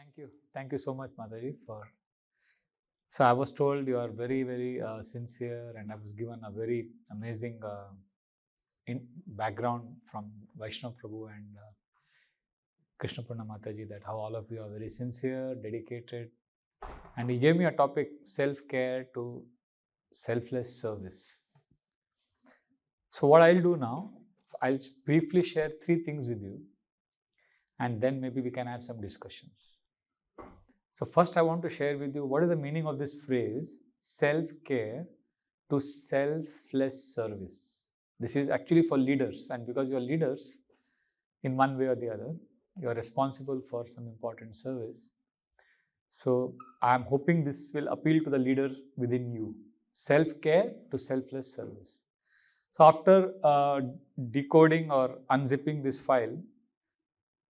Thank you. Thank you so much, Mataji, for. So I was told you are very, very sincere, and I was given a very amazing background from Vaishnav Prabhu and Krishna Purna Mataji, that how all of you are very sincere, dedicated, and he gave me a topic: self-care to selfless service. So what I'll do now, I'll briefly share 3 things with you, and then maybe we can have some discussions. So first I want to share with you what is the meaning of this phrase, self-care to selfless service. This is actually for leaders, and because you are leaders in one way or the other, you are responsible for some important service. So I am hoping this will appeal to the leader within you. Self-care to selfless service. So after decoding or unzipping this file,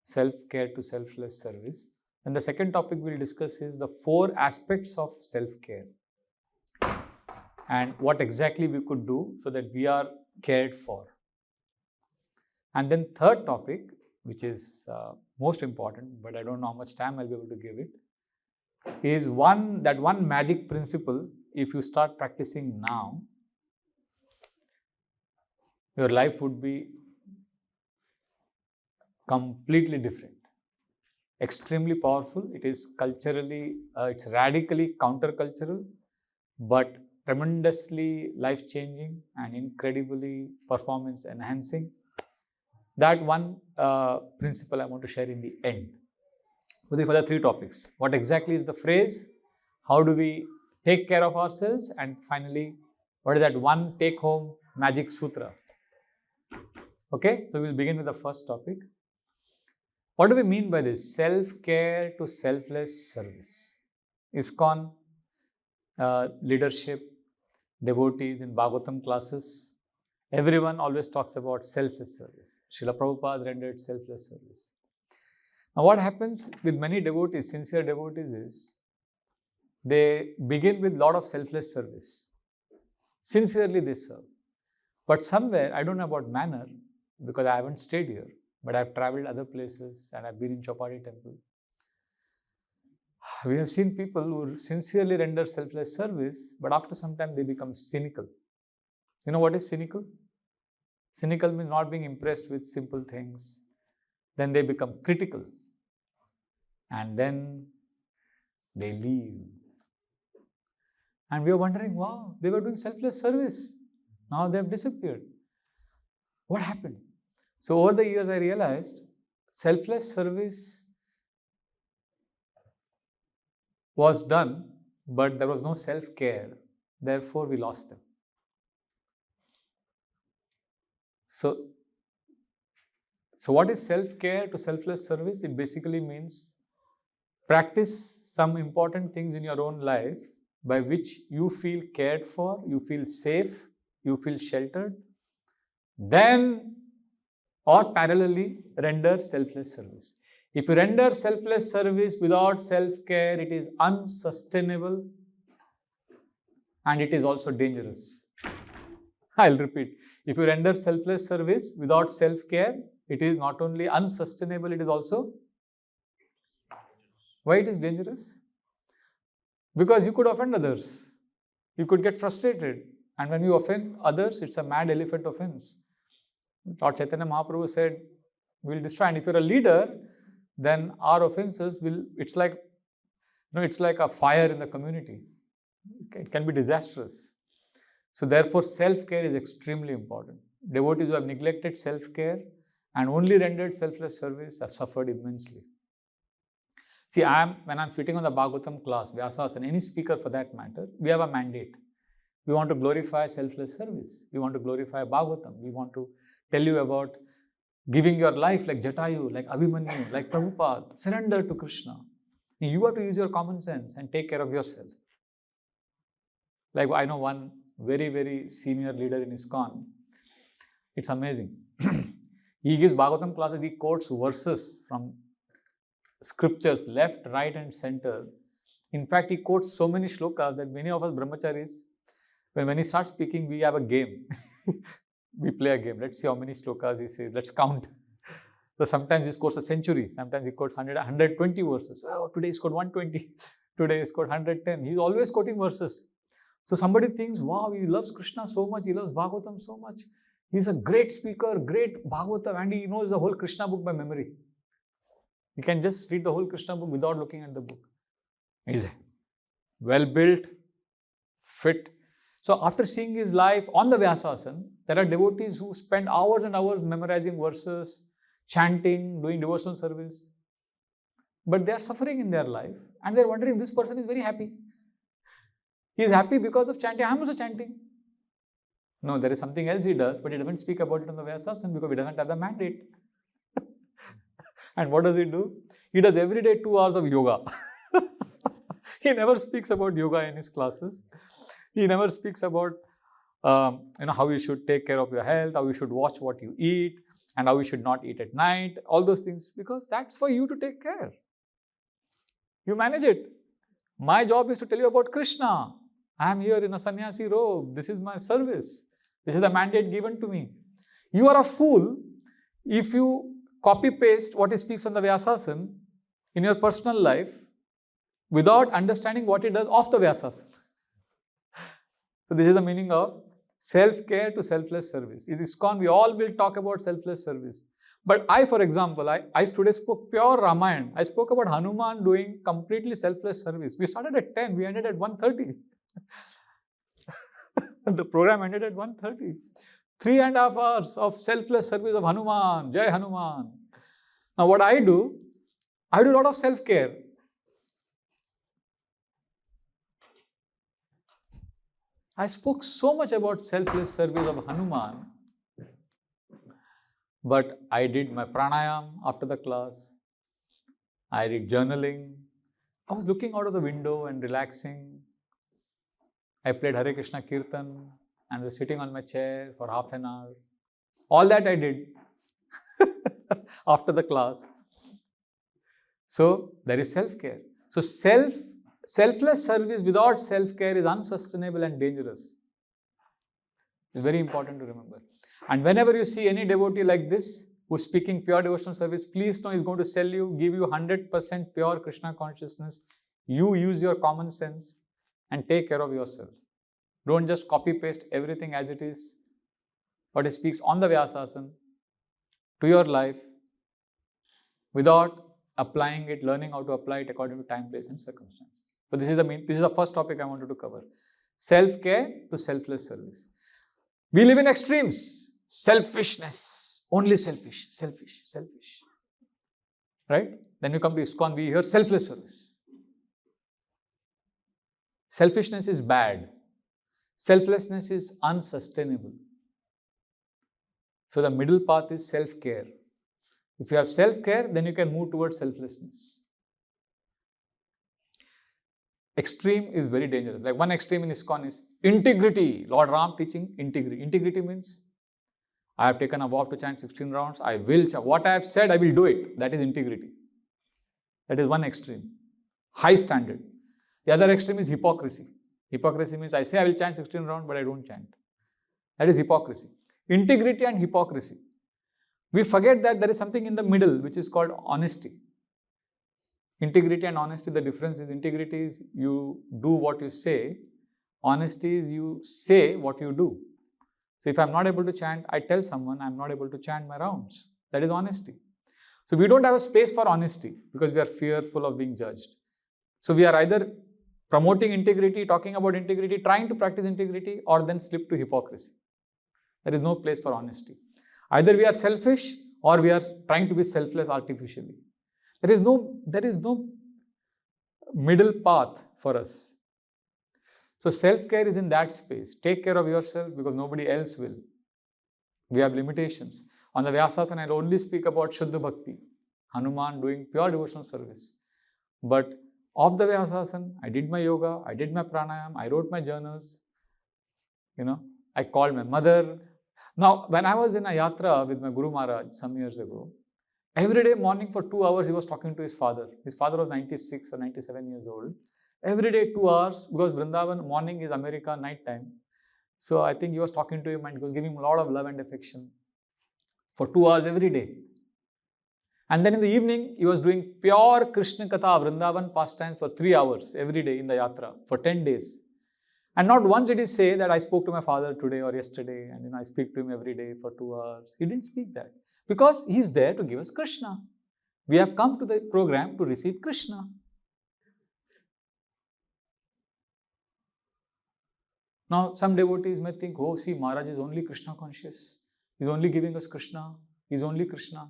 self-care to selfless service, and the second topic we'll discuss is the 4 aspects of self-care and what exactly we could do so that we are cared for. And then third topic, which is most important, but I don't know how much time I'll be able to give it, is one magic principle. If you start practicing now, your life would be completely different. Extremely powerful. It is culturally, it's radically countercultural, but tremendously life-changing and incredibly performance-enhancing. That one principle I want to share in the end. For the 3 topics. What exactly is the phrase? How do we take care of ourselves? And finally, what is that one take-home magic sutra? Okay, so we'll begin with the first topic. What do we mean by this? Self-care to selfless service. ISKCON leadership, devotees in Bhagavatam classes, everyone always talks about selfless service. Srila Prabhupada rendered selfless service. Now what happens with many devotees, sincere devotees, is they begin with a lot of selfless service. Sincerely they serve. But somewhere, I don't know about manner, because I haven't stayed here, but I've traveled other places and I've been in Chopadi temple. We have seen people who sincerely render selfless service, but after some time they become cynical. You know what is cynical? Cynical means not being impressed with simple things. Then they become critical. And then they leave. And we are wondering, wow, they were doing selfless service. Now they have disappeared. What happened? So over the years I realized selfless service was done, but there was no self-care. Therefore, we lost them. So what is self-care to selfless service? It basically means practice some important things in your own life by which you feel cared for, you feel safe, you feel sheltered. Then or parallelly render selfless service. If you render selfless service without self-care, it is unsustainable and it is also dangerous. I'll repeat. If you render selfless service without self-care, it is not only unsustainable, it is also. Why it is dangerous? Because you could offend others. You could get frustrated. And when you offend others, it's a mad elephant offense. Lord Chaitanya Mahaprabhu said, we'll destroy. And if you're a leader, then our offenses will, it's like a fire in the community. It can be disastrous. So therefore, self-care is extremely important. Devotees who have neglected self-care and only rendered selfless service have suffered immensely. See, when I'm sitting on the Bhagavatam class, Vyasas and any speaker for that matter, we have a mandate. We want to glorify selfless service. We want to glorify Bhagavatam. We want to tell you about giving your life like Jatayu, like Abhimanyu, like Prabhupada. Surrender to Krishna. You have to use your common sense and take care of yourself. Like I know one very, very senior leader in ISKCON. It's amazing. He gives Bhagavatam classes, he quotes verses from scriptures left, right and center. In fact, he quotes so many shlokas that many of us brahmacharis, when he starts speaking, we have a game. We play a game. Let's see how many shlokas he says. Let's count. So sometimes he scores a century, sometimes he quotes 120 verses. Oh, today he scored 120, today he scored 110. He's always quoting verses. So somebody thinks, wow, he loves Krishna so much, he loves Bhagavatam so much. He's a great speaker, great Bhagavatam, and he knows the whole Krishna book by memory. You can just read the whole Krishna book without looking at the book. He's well built, fit. So after seeing his life on the Vyasasana, there are devotees who spend hours and hours memorizing verses, chanting, doing devotional service. But they are suffering in their life and they are wondering, this person is very happy. He is happy because of chanting. I am also chanting. No, there is something else he does, but he doesn't speak about it on the Vyasasana because he doesn't have the mandate. And what does he do? He does every day 2 hours of yoga. He never speaks about yoga in his classes. He never speaks about how you should take care of your health, how you should watch what you eat, and how you should not eat at night, all those things, because that's for you to take care. You manage it. My job is to tell you about Krishna. I am here in a sannyasi robe. This is my service. This is the mandate given to me. You are a fool if you copy-paste what he speaks on the Vyasasana in your personal life without understanding what he does off the Vyasasana. So this is the meaning of self-care to selfless service. In ISKCON, we all will talk about selfless service. But I, for example, I today spoke pure Ramayana. I spoke about Hanuman doing completely selfless service. We started at 10, we ended at 1:30. The program ended at 1:30. 3.5 hours of selfless service of Hanuman. Jai Hanuman. Now what I do a lot of self-care. I spoke so much about selfless service of Hanuman, but I did my pranayam after the class. I did journaling. I was looking out of the window and relaxing. I played Hare Krishna Kirtan and was sitting on my chair for half an hour. All that I did after the class. So there is self-care. So selfless service without self-care is unsustainable and dangerous. It's very important to remember. And whenever you see any devotee like this who's speaking pure devotional service, please know he's going to sell you, give you 100% pure Krishna consciousness. You use your common sense and take care of yourself. Don't just copy-paste everything as it is, what he speaks on the Vyasasana to your life without applying it, learning how to apply it according to time, place and circumstances. So this is the first topic I wanted to cover. Self-care to selfless service. We live in extremes. Selfishness. Only selfish. Right? Then you come to ISKCON, we hear selfless service. Selfishness is bad. Selflessness is unsustainable. So the middle path is self-care. If you have self-care, then you can move towards selflessness. Extreme is very dangerous. Like one extreme in ISKCON is integrity. Lord Ram teaching integrity. Integrity means I have taken a vow to chant 16 rounds. I will chant. What I have said, I will do it. That is integrity. That is one extreme. High standard. The other extreme is hypocrisy. Hypocrisy means I say I will chant 16 rounds, but I don't chant. That is hypocrisy. Integrity and hypocrisy. We forget that there is something in the middle which is called honesty. Integrity and honesty, the difference is integrity is you do what you say. Honesty is you say what you do. So if I am not able to chant, I tell someone I am not able to chant my rounds. That is honesty. So we don't have a space for honesty because we are fearful of being judged. So we are either promoting integrity, talking about integrity, trying to practice integrity, or then slip to hypocrisy. There is no place for honesty. Either we are selfish or we are trying to be selfless artificially. There is no middle path for us. So self-care is in that space. Take care of yourself because nobody else will. We have limitations. On the Vyasasana, I'll only speak about Shuddha Bhakti, Hanuman doing pure devotional service. But of the Vyasasana, I did my yoga, I did my pranayam, I wrote my journals. I called my mother. Now, when I was in a yatra with my Guru Maharaj some years ago, every day morning for 2 hours he was talking to his father. His father was 96 or 97 years old. Every day 2 hours, because Vrindavan morning is America, night time. So I think he was talking to him and he was giving him a lot of love and affection for 2 hours every day. And then in the evening, he was doing pure Krishna Katha, Vrindavan pastime for 3 hours every day in the yatra for 10 days. And not once did he say that I spoke to my father today or yesterday and I speak to him every day for 2 hours. He didn't speak that because he is there to give us Krishna. We have come to the program to receive Krishna. Now, some devotees may think, oh, see, Maharaj is only Krishna conscious. He's only giving us Krishna. He's only Krishna.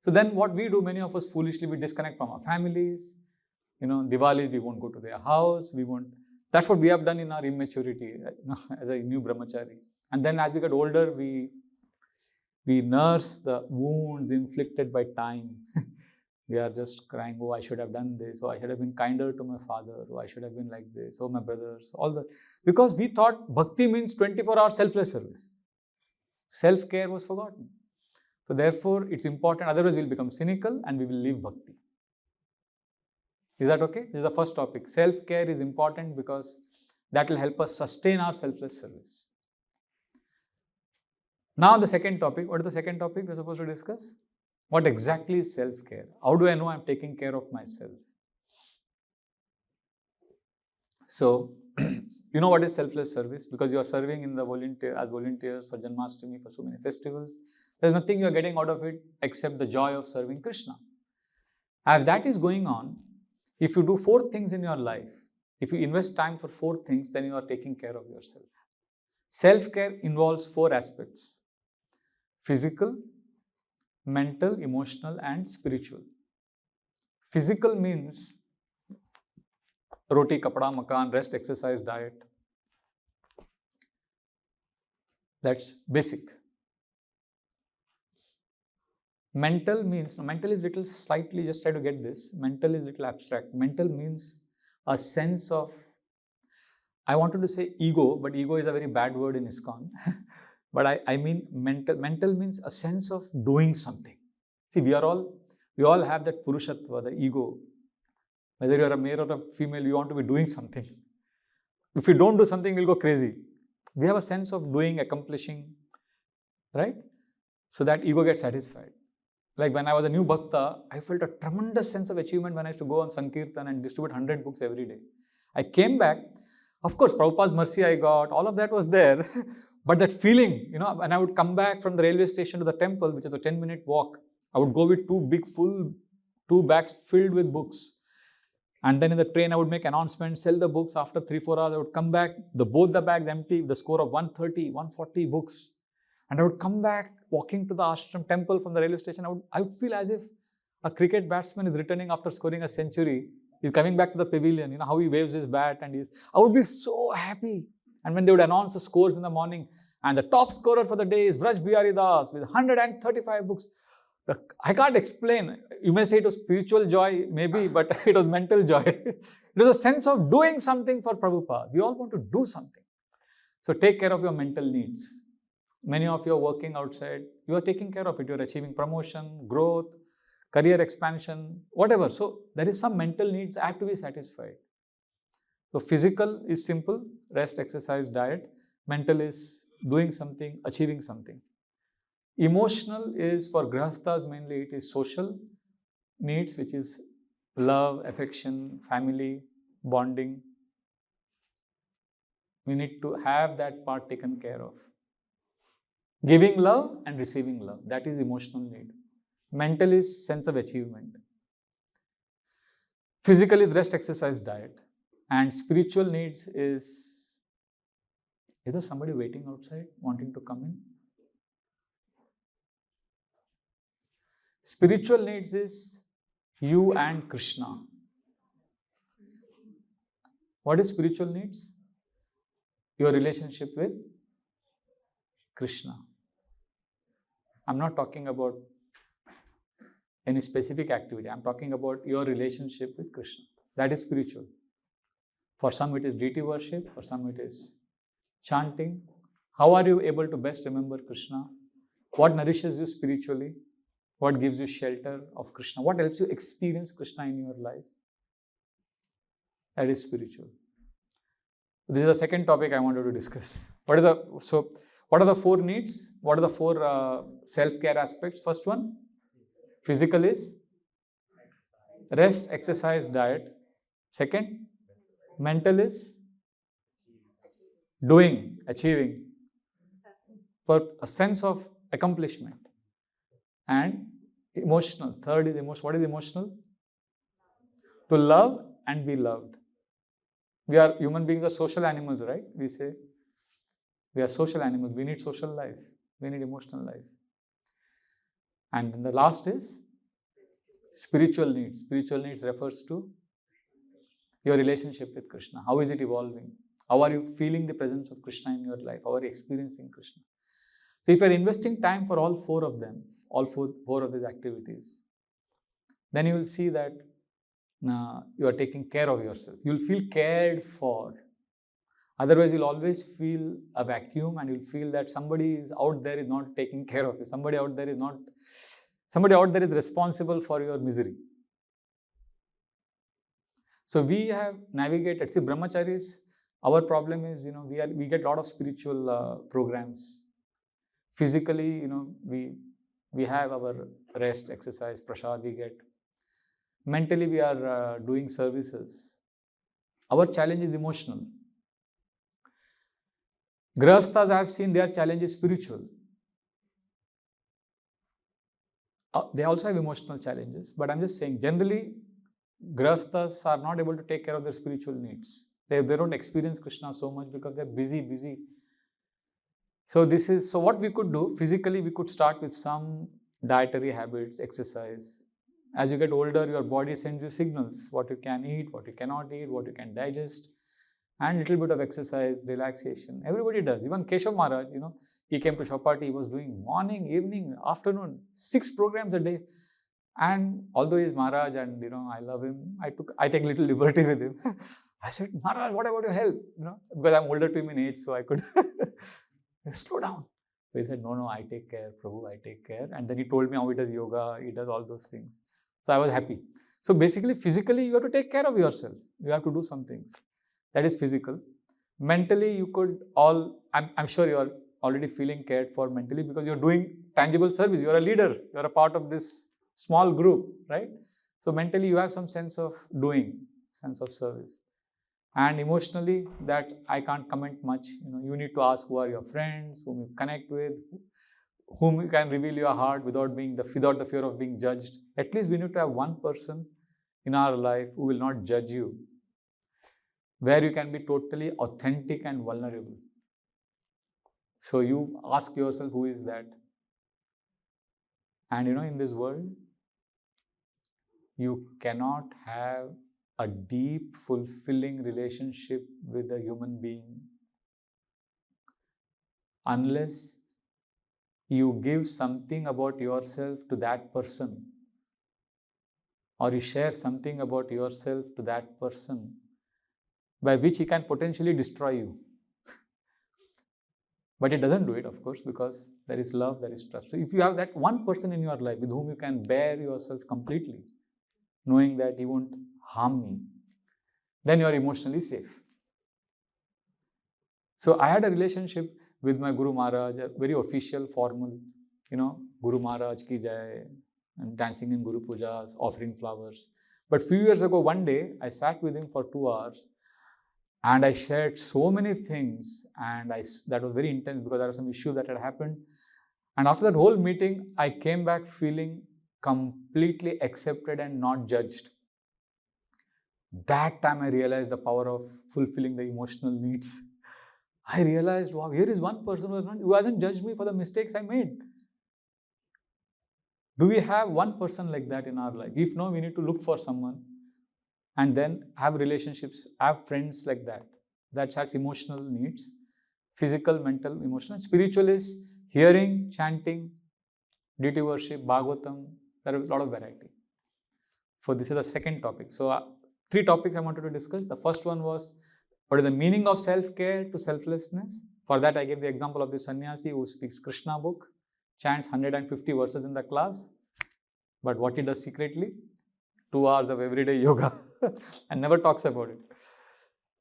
So then what we do, many of us foolishly, we disconnect from our families. Diwali, we won't go to their house. We won't. That's what we have done in our immaturity, as a new brahmachari. And then as we get older, we nurse the wounds inflicted by time. We are just crying, oh, I should have done this, oh, I should have been kinder to my father, oh, I should have been like this, oh, my brothers, all that. Because we thought bhakti means 24-hour selfless service. Self-care was forgotten. So therefore, it's important, otherwise we'll become cynical and we will leave bhakti. Is that okay? This is the first topic. Self-care is important because that will help us sustain our selfless service. Now the second topic. What is the second topic we're supposed to discuss? What exactly is self-care? How do I know I'm taking care of myself? So, you know what is selfless service? Because you are serving in the as volunteers for Janmashtami, for so many festivals. There's nothing you're getting out of it except the joy of serving Krishna. As that is going on, if you do 4 things in your life, if you invest time for 4 things, then you are taking care of yourself. Self-care involves 4 aspects: physical, mental, emotional, and spiritual. Physical means roti, kapda, makan, rest, exercise, diet. That's basic. Mental means, mental is little slightly, just try to get this, mental is little abstract. Mental means a sense of, I wanted to say ego, but ego is a very bad word in ISKCON. But I mean mental. Mental means a sense of doing something. See, we all have that purushatva, the ego. Whether you are a male or a female, you want to be doing something. If you don't do something, you'll go crazy. We have a sense of doing, accomplishing, right? So that ego gets satisfied. Like when I was a new bhakta, I felt a tremendous sense of achievement when I used to go on Sankirtan and distribute 100 books every day. I came back, of course, Prabhupada's mercy I got, all of that was there. But that feeling, when I would come back from the railway station to the temple, which is a 10-minute walk, I would go with 2 bags filled with books. And then in the train, I would make announcements, sell the books. After 3-4 hours, I would come back, both the bags empty, with the score of 130, 140 books. And I would come back, walking to the ashram temple from the railway station. I would feel as if a cricket batsman is returning after scoring a century. He's coming back to the pavilion, how he waves his bat I would be so happy. And when they would announce the scores in the morning, and the top scorer for the day is Vraja Bihari with 135 books. I can't explain. You may say it was spiritual joy, maybe, but it was mental joy. It was a sense of doing something for Prabhupada. We all want to do something. So take care of your mental needs. Many of you are working outside. You are taking care of it. You are achieving promotion, growth, career expansion, whatever. So there is some mental needs that have to be satisfied. So physical is simple, rest, exercise, diet. Mental is doing something, achieving something. Emotional is for grihasthas mainly, it is social needs, which is love, affection, family, bonding. We need to have that part taken care of. Giving love and receiving love, that is emotional need. Mental is sense of achievement. Physical is rest, exercise, diet. And spiritual needs is, is there somebody waiting outside wanting to come in? Spiritual needs is you and Krishna. What is spiritual needs? Your relationship with Krishna. I'm not talking about any specific activity. I'm talking about your relationship with Krishna. That is spiritual. For some it is deity worship, for some it is chanting. How are you able to best remember Krishna? What nourishes you spiritually? What gives you shelter of Krishna? What helps you experience Krishna in your life? That is spiritual. This is the second topic I wanted to discuss. What are the 4 needs? What are the 4 self-care aspects? First one, Physical is rest, exercise, diet. Second, mental is doing, achieving, for a sense of accomplishment. And emotional. Third is emotion. What is emotional? To love and be loved. We are human beings are social animals, right? We say we are social animals. We need social life. We need emotional life. And then the last is spiritual needs. Spiritual needs refers to your relationship with Krishna. How is it evolving? How are you feeling the presence of Krishna in your life? How are you experiencing Krishna? So if you are investing time for all four of them, all four of these activities, then you will see that you are taking care of yourself. You will feel cared for. Otherwise, you'll always feel a vacuum and you'll feel that somebody is out there is not taking care of you. Somebody out there is responsible for your misery. So we have navigated. See, brahmacharis, our problem is, we get a lot of spiritual programs. Physically, we have our rest, exercise, prasad we get. Mentally, we are doing services. Our challenge is emotional. Grahasthas, I have seen their challenge is spiritual. They also have emotional challenges, but I'm just saying, generally, Grahasthas are not able to take care of their spiritual needs. They don't experience Krishna so much because they're busy. So what we could do, physically, we could start with some dietary habits, exercise. As you get older, your body sends you signals, what you can eat, what you cannot eat, what you can digest, and little bit of exercise, relaxation. Everybody does. Even Keshav Maharaj, he came to Chapati, he was doing morning, evening, afternoon, 6 programs a day. And although he's Maharaj and, I love him, I take little liberty with him. I said, Maharaj, what about your health? Because I'm older to him in age, so I could slow down. So he said, no, I take care, Prabhu, I take care. And then he told me how he does yoga, he does all those things. So I was happy. So basically, physically, you have to take care of yourself. You have to do some things. That is physical. Mentally, you could I'm sure you are already feeling cared for mentally because you're doing tangible service. You're a leader. You're a part of this small group, right? So mentally, you have some sense of doing, sense of service. And emotionally, that I can't comment much. You need to ask who are your friends, whom you connect with, whom you can reveal your heart without the fear of being judged. At least we need to have one person in our life who will not judge you, where you can be totally authentic and vulnerable. So you ask yourself, who is that? And in this world, you cannot have a deep, fulfilling relationship with a human being unless you give something about yourself to that person, or you share something about yourself to that person, by which he can potentially destroy you. But it doesn't do it, of course, because there is love, there is trust. So if you have that one person in your life with whom you can bear yourself completely, knowing that he won't harm me, then you are emotionally safe. So I had a relationship with my Guru Maharaj, a very official, formal, Guru Maharaj ki jai, and dancing in Guru Pujas, offering flowers. But few years ago, one day, I sat with him for 2 hours and I shared so many things, and that was very intense because there was some issue that had happened. And after that whole meeting, I came back feeling completely accepted and not judged. That time I realized the power of fulfilling the emotional needs. I realized, wow, here is one person who hasn't judged me for the mistakes I made. Do we have one person like that in our life? If no, we need to look for someone and then have relationships, have friends like that. That's emotional needs. Physical, mental, emotional. Spiritual is hearing, chanting, deity worship, Bhagavatam. There is a lot of variety. So this is the second topic. So 3 topics I wanted to discuss. The first one was, what is the meaning of self-care to selflessness? For that, I gave the example of the sannyasi who speaks Krishna book, chants 150 verses in the class, but what he does secretly, 2 hours of everyday yoga and never talks about it.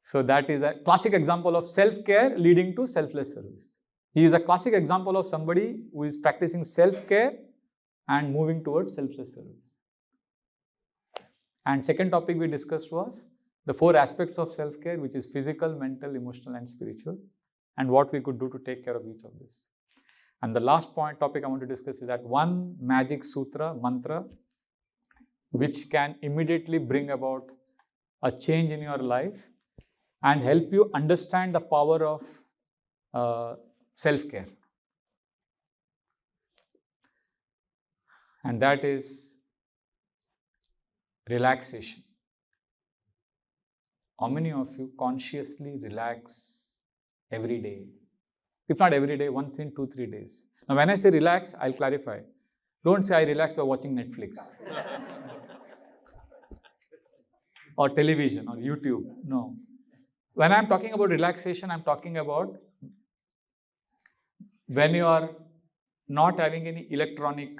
So that is a classic example of self-care leading to selfless service. He is a classic example of somebody who is practicing self-care and moving towards selfless service. And second topic we discussed was the 4 aspects of self-care, which is physical, mental, emotional, and spiritual, and what we could do to take care of each of this. And the last topic I want to discuss is that one magic sutra, mantra, which can immediately bring about a change in your life and help you understand the power of self-care. And that is relaxation. How many of you consciously relax every day? If not every day, once in 2-3 days. Now, when I say relax, I'll clarify. Don't say I relax by watching Netflix or television or YouTube. No. When I'm talking about relaxation, I'm talking about when you are not having any electronic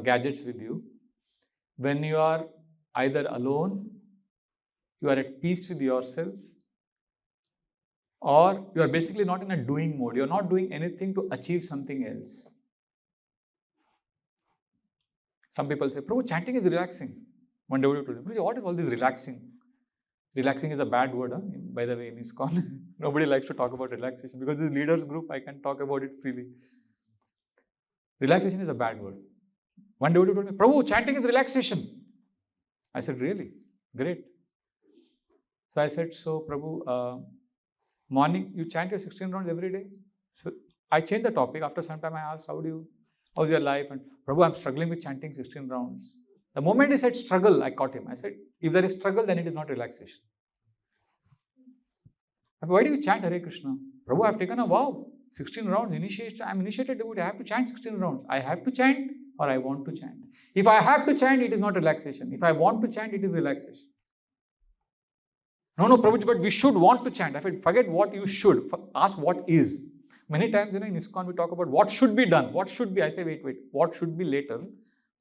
gadgets with you, when you are either alone, you are at peace with yourself, or you are basically not in a doing mode. You are not doing anything to achieve something else. Some people say, Prabhu, chanting is relaxing. One devotee told me, what is all this relaxing? Relaxing is a bad word, huh? By the way, in ISKCON. Nobody likes to talk about relaxation because this leaders group, I can talk about it freely. Relaxation is a bad word. One devotee told me, Prabhu, chanting is relaxation. I said, really? Great. So I said, so Prabhu, morning, you chant your 16 rounds every day? So I changed the topic. After some time I asked, how's your life? And Prabhu, I'm struggling with chanting 16 rounds. The moment he said struggle, I caught him. I said, if there is struggle, then it is not relaxation. I said, why do you chant Hare Krishna? Prabhu, I've taken a vow. 16 rounds, I'm initiated devotee. I have to chant 16 rounds. I have to chant or I want to chant. If I have to chant, it is not relaxation. If I want to chant, it is relaxation. No, Prabhuji, but we should want to chant. I said, forget what you should. Ask what is. Many times, in ISKCON, we talk about what should be done. What should be? I say, wait. What should be later?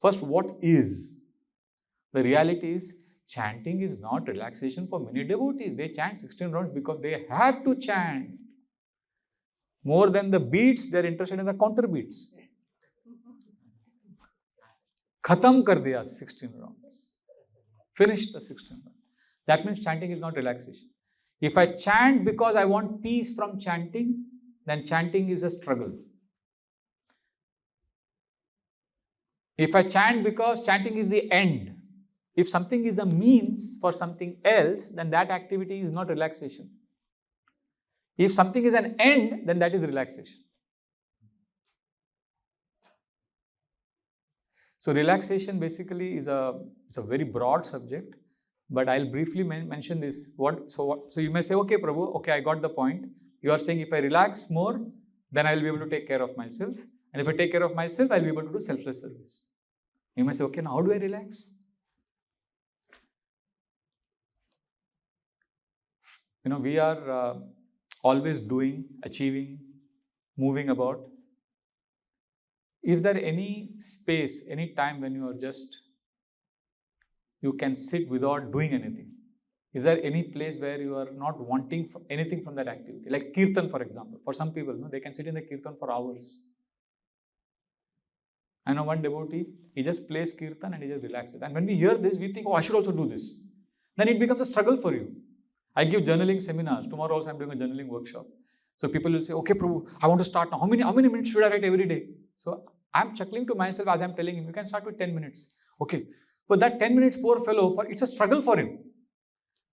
First, what is? The reality is, chanting is not relaxation for many devotees. They chant 16 rounds because they have to chant. More than the beats, they are interested in the counter beats. Khatam kar diya 16 rounds. Finish the 16 rounds. That means chanting is not relaxation. If I chant because I want peace from chanting, then chanting is a struggle. If I chant because chanting is the end, if something is a means for something else, then that activity is not relaxation. If something is an end, then that is relaxation. So relaxation basically is a very broad subject, but I'll briefly mention this. So you may say, okay, Prabhu, okay, I got the point. You are saying if I relax more, then I will be able to take care of myself. And if I take care of myself, I'll be able to do selfless service. You may say, okay, now how do I relax? We are always doing, achieving, moving about. Is there any space, any time when you can sit without doing anything? Is there any place where you are not wanting anything from that activity? Like Kirtan, for example. For some people, they can sit in the Kirtan for hours. I know one devotee, he just plays Kirtan and he just relaxes. And when we hear this, we think, I should also do this. Then it becomes a struggle for you. I give journaling seminars. Tomorrow also I'm doing a journaling workshop. So people will say, okay, Prabhu, I want to start now. How many minutes should I write every day? So I'm chuckling to myself as I'm telling him, you can start with 10 minutes. Okay. For that 10 minutes, poor fellow, it's a struggle for him.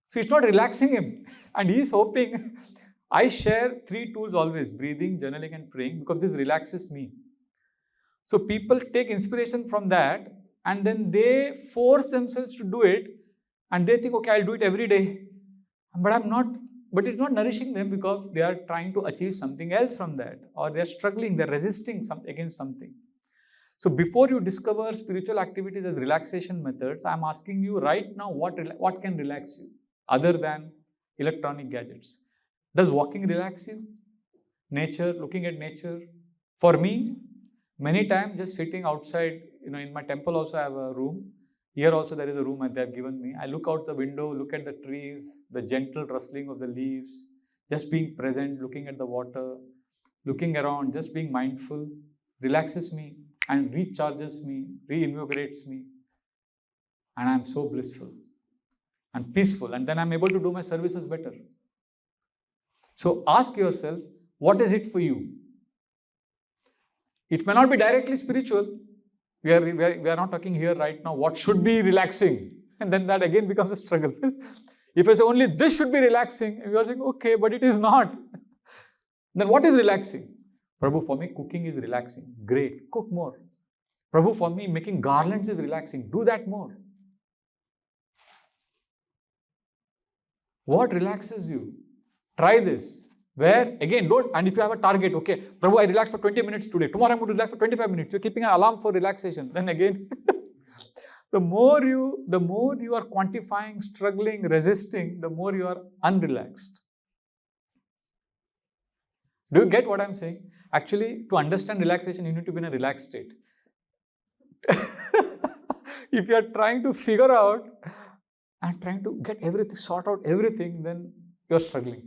So it's not relaxing him. And he is hoping. I share 3 tools always, breathing, journaling and praying, because this relaxes me. So people take inspiration from that and then they force themselves to do it and they think, okay, I'll do it every day. But it's not nourishing them because they are trying to achieve something else from that, or they're struggling, they're resisting against something. So before you discover spiritual activities as relaxation methods, I'm asking you right now, what can relax you other than electronic gadgets? Does walking relax you? Nature, looking at nature? For me, many times just sitting outside, in my temple also I have a room. Here also there is a room they have given me. I look out the window, look at the trees, the gentle rustling of the leaves, just being present, looking at the water, looking around, just being mindful, relaxes me. and recharges me, reinvigorates me, and I'm so blissful and peaceful, and then I'm able to do my services better. So ask yourself, what is it for you? It may not be directly spiritual. We are not talking here right now what should be relaxing, and then that again becomes a struggle. If I say only this should be relaxing, and you are saying, okay, but it is not. Then what is relaxing? Prabhu, for me, cooking is relaxing. Great, cook more. Prabhu, for me, making garlands is relaxing. Do that more. What relaxes you? Try this. Where, again, don't, and if you have a target, okay, Prabhu, I relaxed for 20 minutes today. Tomorrow I'm going to relax for 25 minutes. You're keeping an alarm for relaxation. Then again, the more you are quantifying, struggling, resisting, the more you are unrelaxed. Do you get what I'm saying? Actually, to understand relaxation, you need to be in a relaxed state. If you are trying to figure out and trying to get everything, sort out everything, then you're struggling.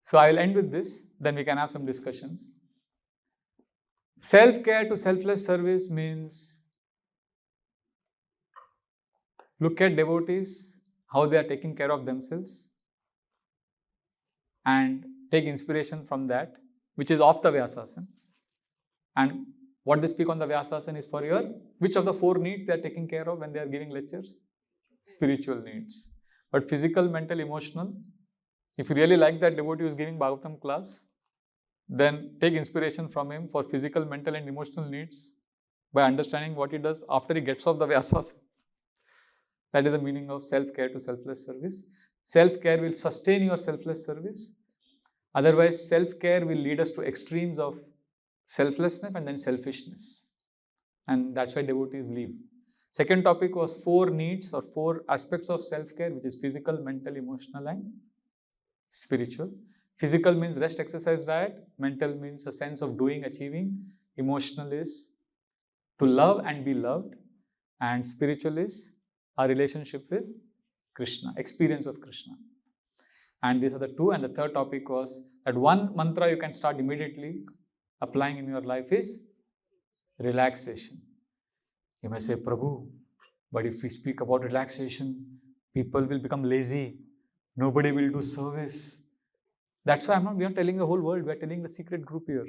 So I will end with this, then we can have some discussions. Self-care to selfless service means look at devotees, how they are taking care of themselves, and take inspiration from that, which is off the Vyasasana. And what they speak on the Vyasasana is for your, which of the 4 needs they are taking care of when they are giving lectures? Spiritual needs. But physical, mental, emotional, if you really like that devotee who is giving Bhagavatam class, then take inspiration from him for physical, mental and emotional needs by understanding what he does after he gets off the Vyasasana. That is the meaning of self-care to selfless service. Self-care will sustain your selfless service. Otherwise, self-care will lead us to extremes of selflessness and then selfishness. And that's why devotees leave. Second topic was 4 needs or 4 aspects of self-care, which is physical, mental, emotional and spiritual. Physical means rest, exercise, diet. Mental means a sense of doing, achieving. Emotional is to love and be loved. And spiritual is our relationship with Krishna, experience of Krishna. And these are the 2. And the third topic was that one mantra you can start immediately applying in your life is relaxation. You may say, Prabhu, but if we speak about relaxation, people will become lazy. Nobody will do service. That's why we are telling the whole world, we are telling the secret group here.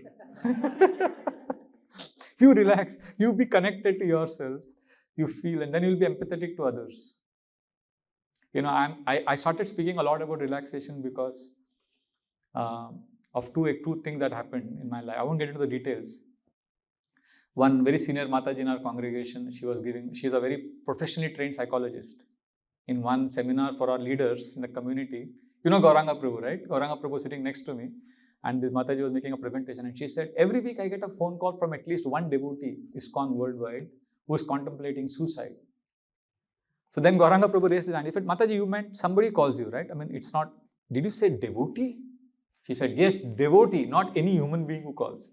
You relax, you be connected to yourself, you feel, and then you'll be empathetic to others. You know, I started speaking a lot about relaxation because of two things that happened in my life. I won't get into the details. One very senior Mataji in our congregation, she's a very professionally trained psychologist. In one seminar for our leaders in the community, you know Gauranga Prabhu, right? Gauranga Prabhu sitting next to me, and this Mataji was making a presentation, and she said, every week I get a phone call from at least one devotee, ISKCON worldwide, who is contemplating suicide. So then Gauranga Prabhu raised his hand. He said, Mataji, you meant somebody calls you, right? I mean, it's not, did you say devotee? She said, yes, devotee, not any human being who calls you.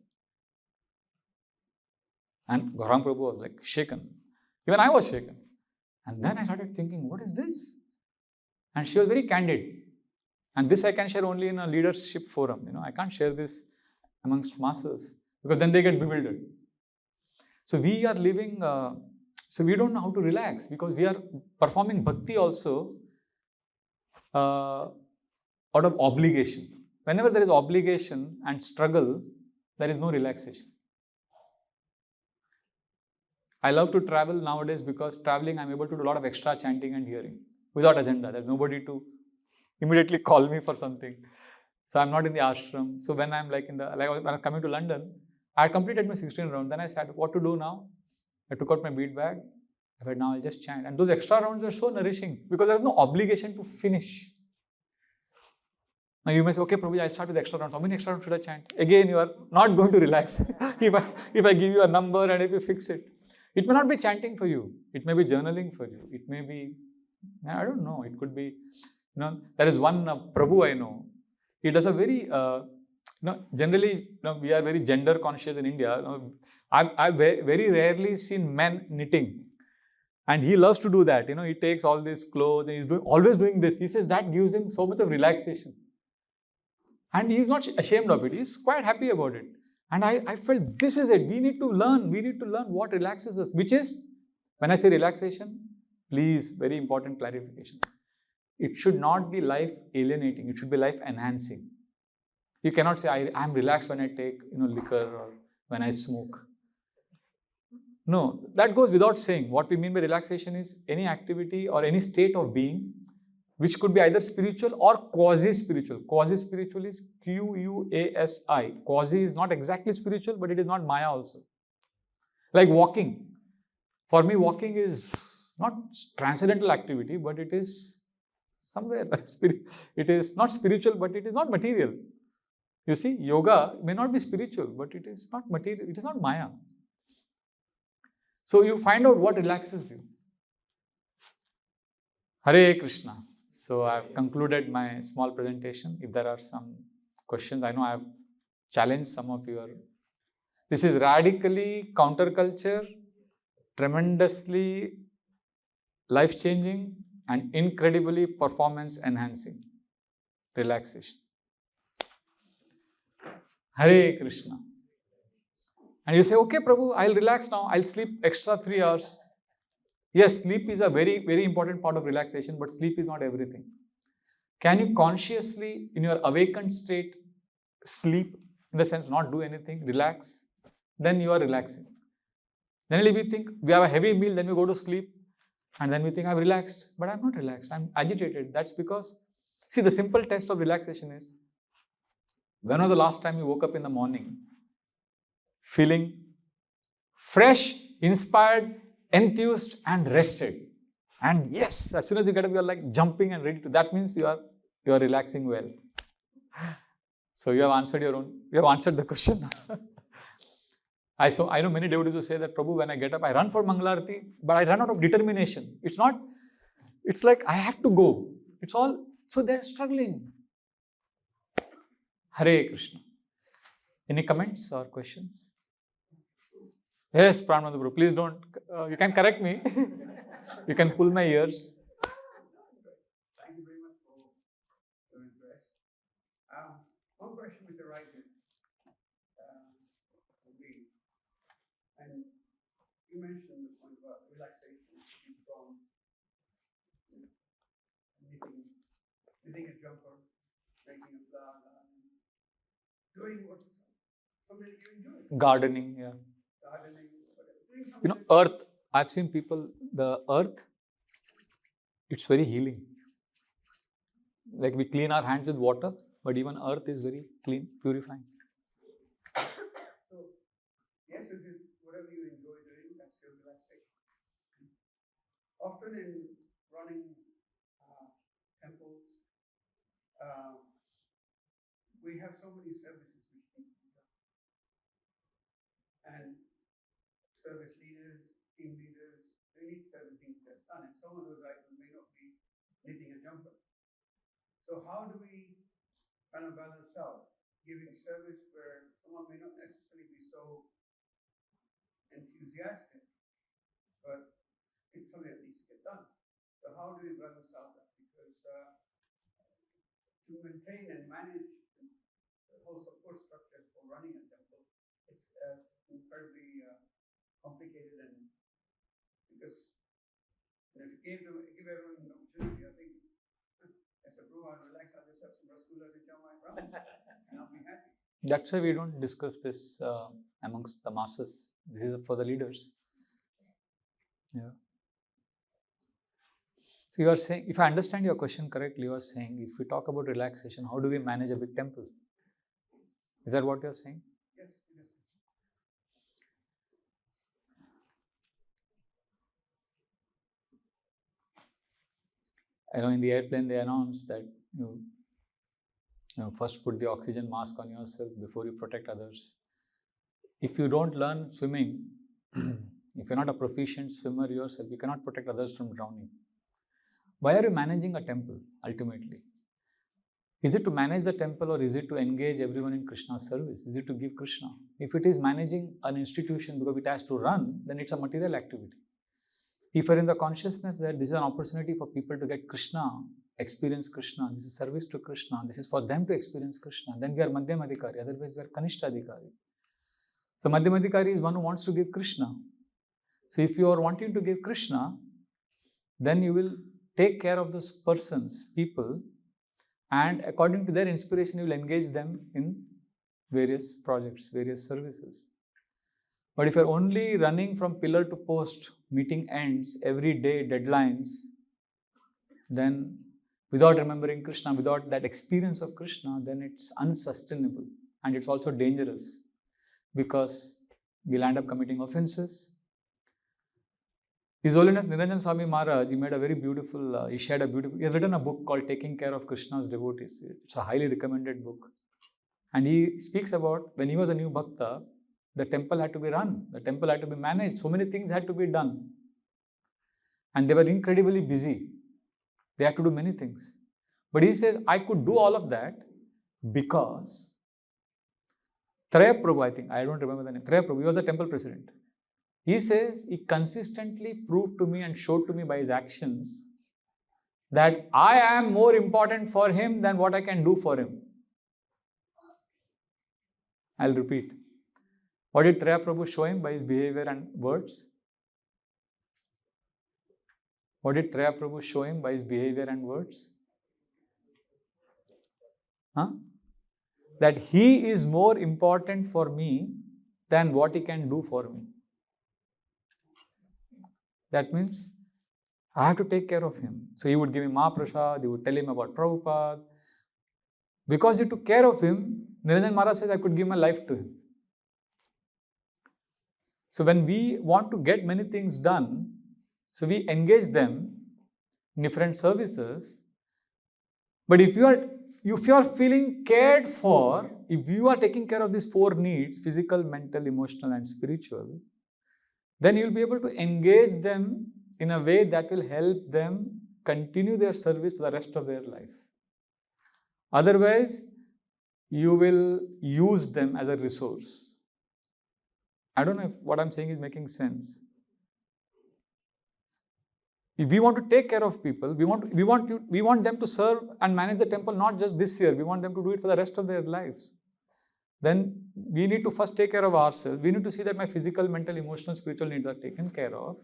And Gauranga Prabhu was like shaken. Even I was shaken. And then I started thinking, what is this? And she was very candid. And this I can share only in a leadership forum. You know, I can't share this amongst masses because then they get bewildered. So we are living, so we don't know how to relax because we are performing bhakti also out of obligation. Whenever there is obligation and struggle, there is no relaxation. I love to travel nowadays because traveling I'm able to do a lot of extra chanting and hearing without agenda. There's nobody to immediately call me for something. So I'm not in the ashram. So when I'm when I'm coming to London, I completed my 16 round. Then I said, what to do now? I took out my bead bag. I said, now I'll just chant. And those extra rounds are so nourishing because there is no obligation to finish. Now you may say, okay, Prabhuji, I'll start with extra rounds. How many extra rounds should I chant? Again, you are not going to relax. if I give you a number and if you fix it. It may not be chanting for you. It may be journaling for you. It may be, I don't know. It could be, there is one Prabhu I know. He does a very, generally, we are very gender conscious in India. I've very rarely seen men knitting. And he loves to do that. He takes all these clothes and he's always doing this. He says that gives him so much of relaxation. And he's not ashamed of it. He's quite happy about it. And I felt this is it. We need to learn what relaxes us, which is, when I say relaxation, please, very important clarification. It should not be life alienating. It should be life enhancing. You cannot say, I am relaxed when I take liquor or when I smoke. No, that goes without saying. What we mean by relaxation is any activity or any state of being which could be either spiritual or quasi-spiritual. Quasi-spiritual is Quasi. Quasi is not exactly spiritual, but it is not Maya also. Like walking. For me, walking is not transcendental activity, but it is somewhere. It is not spiritual, but it is not material. You see, yoga may not be spiritual, but it is not material. It is not Maya. So you find out what relaxes you. Hare Krishna. So I have concluded my small presentation. If there are some questions, I know I have challenged some of your. This is radically counterculture, tremendously life-changing, and incredibly performance-enhancing relaxation. Hare Krishna. And you say, okay, Prabhu, I'll relax now. I'll sleep extra 3 hours. Yes, sleep is a very, very important part of relaxation, but sleep is not everything. Can you consciously, in your awakened state, sleep, in the sense not do anything, relax? Then you are relaxing. Then if we think we have a heavy meal, then we go to sleep, and then we think I'm relaxed, but I'm not relaxed, I'm agitated. That's because, see, the simple test of relaxation is, when was the last time you woke up in the morning feeling fresh, inspired, enthused and rested? And yes, as soon as you get up, you are like jumping and ready to. That means you are relaxing well. So you have answered the question. I know many devotees who say that, Prabhu, when I get up, I run for Mangalarti, but I run out of determination. It's like I have to go. It's all, so they're struggling. Hare Krishna. Any comments or questions? Yes, Prananda Prabhu, please don't, you can correct me. You can pull my ears. Thank you very much for your interest. One question with the writer would be, and you mentioned the point about relaxation from knitting a jumper, making a flower, doing what something you enjoy. Gardening, yeah. Gardening, whatever. Earth, I've seen people, the earth, it's very healing. Like we clean our hands with water, but even earth is very clean, purifying. So, yes, it is whatever you enjoy doing, that's your relaxation. Often in running temples, we have so many services which need to be done. And service leaders, team leaders, they need certain things get done. And some of those items may not be knitting a jumper. So how do we kind of balance out giving service where someone may not necessarily be so enthusiastic, but it's something that needs to get done. So how do we balance out that? Because to maintain and manage the whole support structure for running a temple, it's incredibly complicated, and because if you give everyone an opportunity, I think as a brewer, I'll relax, I'll just have some rasgullas and chow my browns, and I'll be happy. That's why we don't discuss this amongst the masses. This is for the leaders. Yeah. So you are saying, if I understand your question correctly, you are saying, if we talk about relaxation, how do we manage a big temple? Is that what you are saying? Yes, it is. I know in the airplane they announced that you first put the oxygen mask on yourself before you protect others. If you don't learn swimming, if you're not a proficient swimmer yourself, you cannot protect others from drowning. Why are you managing a temple ultimately? Is it to manage the temple, or is it to engage everyone in Krishna's service? Is it to give Krishna? If it is managing an institution because it has to run, then it's a material activity. If you're in the consciousness that this is an opportunity for people to get Krishna, experience Krishna, this is service to Krishna, this is for them to experience Krishna, then we are Madhyam Adhikari, otherwise we are Kanishta Adhikari. So Madhyamadikari is one who wants to give Krishna. So if you are wanting to give Krishna, then you will take care of those persons, people, and according to their inspiration, you will engage them in various projects, various services. But if you're only running from pillar to post, meeting ends, every day deadlines, then without remembering Krishna, without that experience of Krishna, then it's unsustainable. And it's also dangerous because we'll end up committing offenses. His Holiness Niranjan Swami Maharaj, he made a very beautiful, he has written a book called Taking Care of Krishna's Devotees. It's a highly recommended book. And he speaks about when he was a new bhakta, the temple had to be run, the temple had to be managed, so many things had to be done. And they were incredibly busy. They had to do many things. But he says, I could do all of that because Traya Prabhu, I think, I don't remember the name, Traya Prabhu, he was the temple president. He says, he consistently proved to me and showed to me by his actions that I am more important for him than what I can do for him. I'll repeat. What did Traya Prabhu show him by his behavior and words? What did Traya Prabhu show him by his behavior and words? That he is more important for me than what he can do for me. That means I have to take care of him. So he would give him Mahaprasad, he would tell him about Prabhupada. Because he took care of him, Niranjan Maharaj says, I could give my life to him. So when we want to get many things done, so we engage them in different services. But if you are feeling cared for, if you are taking care of these 4 needs, physical, mental, emotional and spiritual, then you will be able to engage them in a way that will help them continue their service for the rest of their life. Otherwise, you will use them as a resource. I don't know if what I'm saying is making sense. If we want to take care of people, we want them to serve and manage the temple not just this year, we want them to do it for the rest of their lives. Then we need to first take care of ourselves. We need to see that my physical, mental, emotional, spiritual needs are taken care of.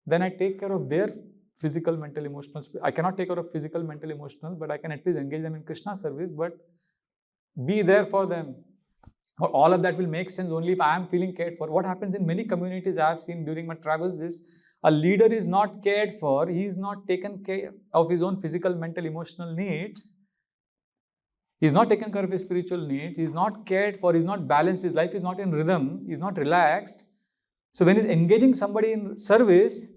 Then I take care of their physical, mental, emotional. I cannot take care of physical, mental, emotional, but I can at least engage them in Krishna service, but be there for them. All of that will make sense only if I am feeling cared for. What happens in many communities I have seen during my travels is a leader is not cared for, he is not taken care of his own physical, mental, emotional needs. He is not taken care of his spiritual needs, he is not cared for, he is not balanced, his life is not in rhythm, he is not relaxed. So when he is engaging somebody in service,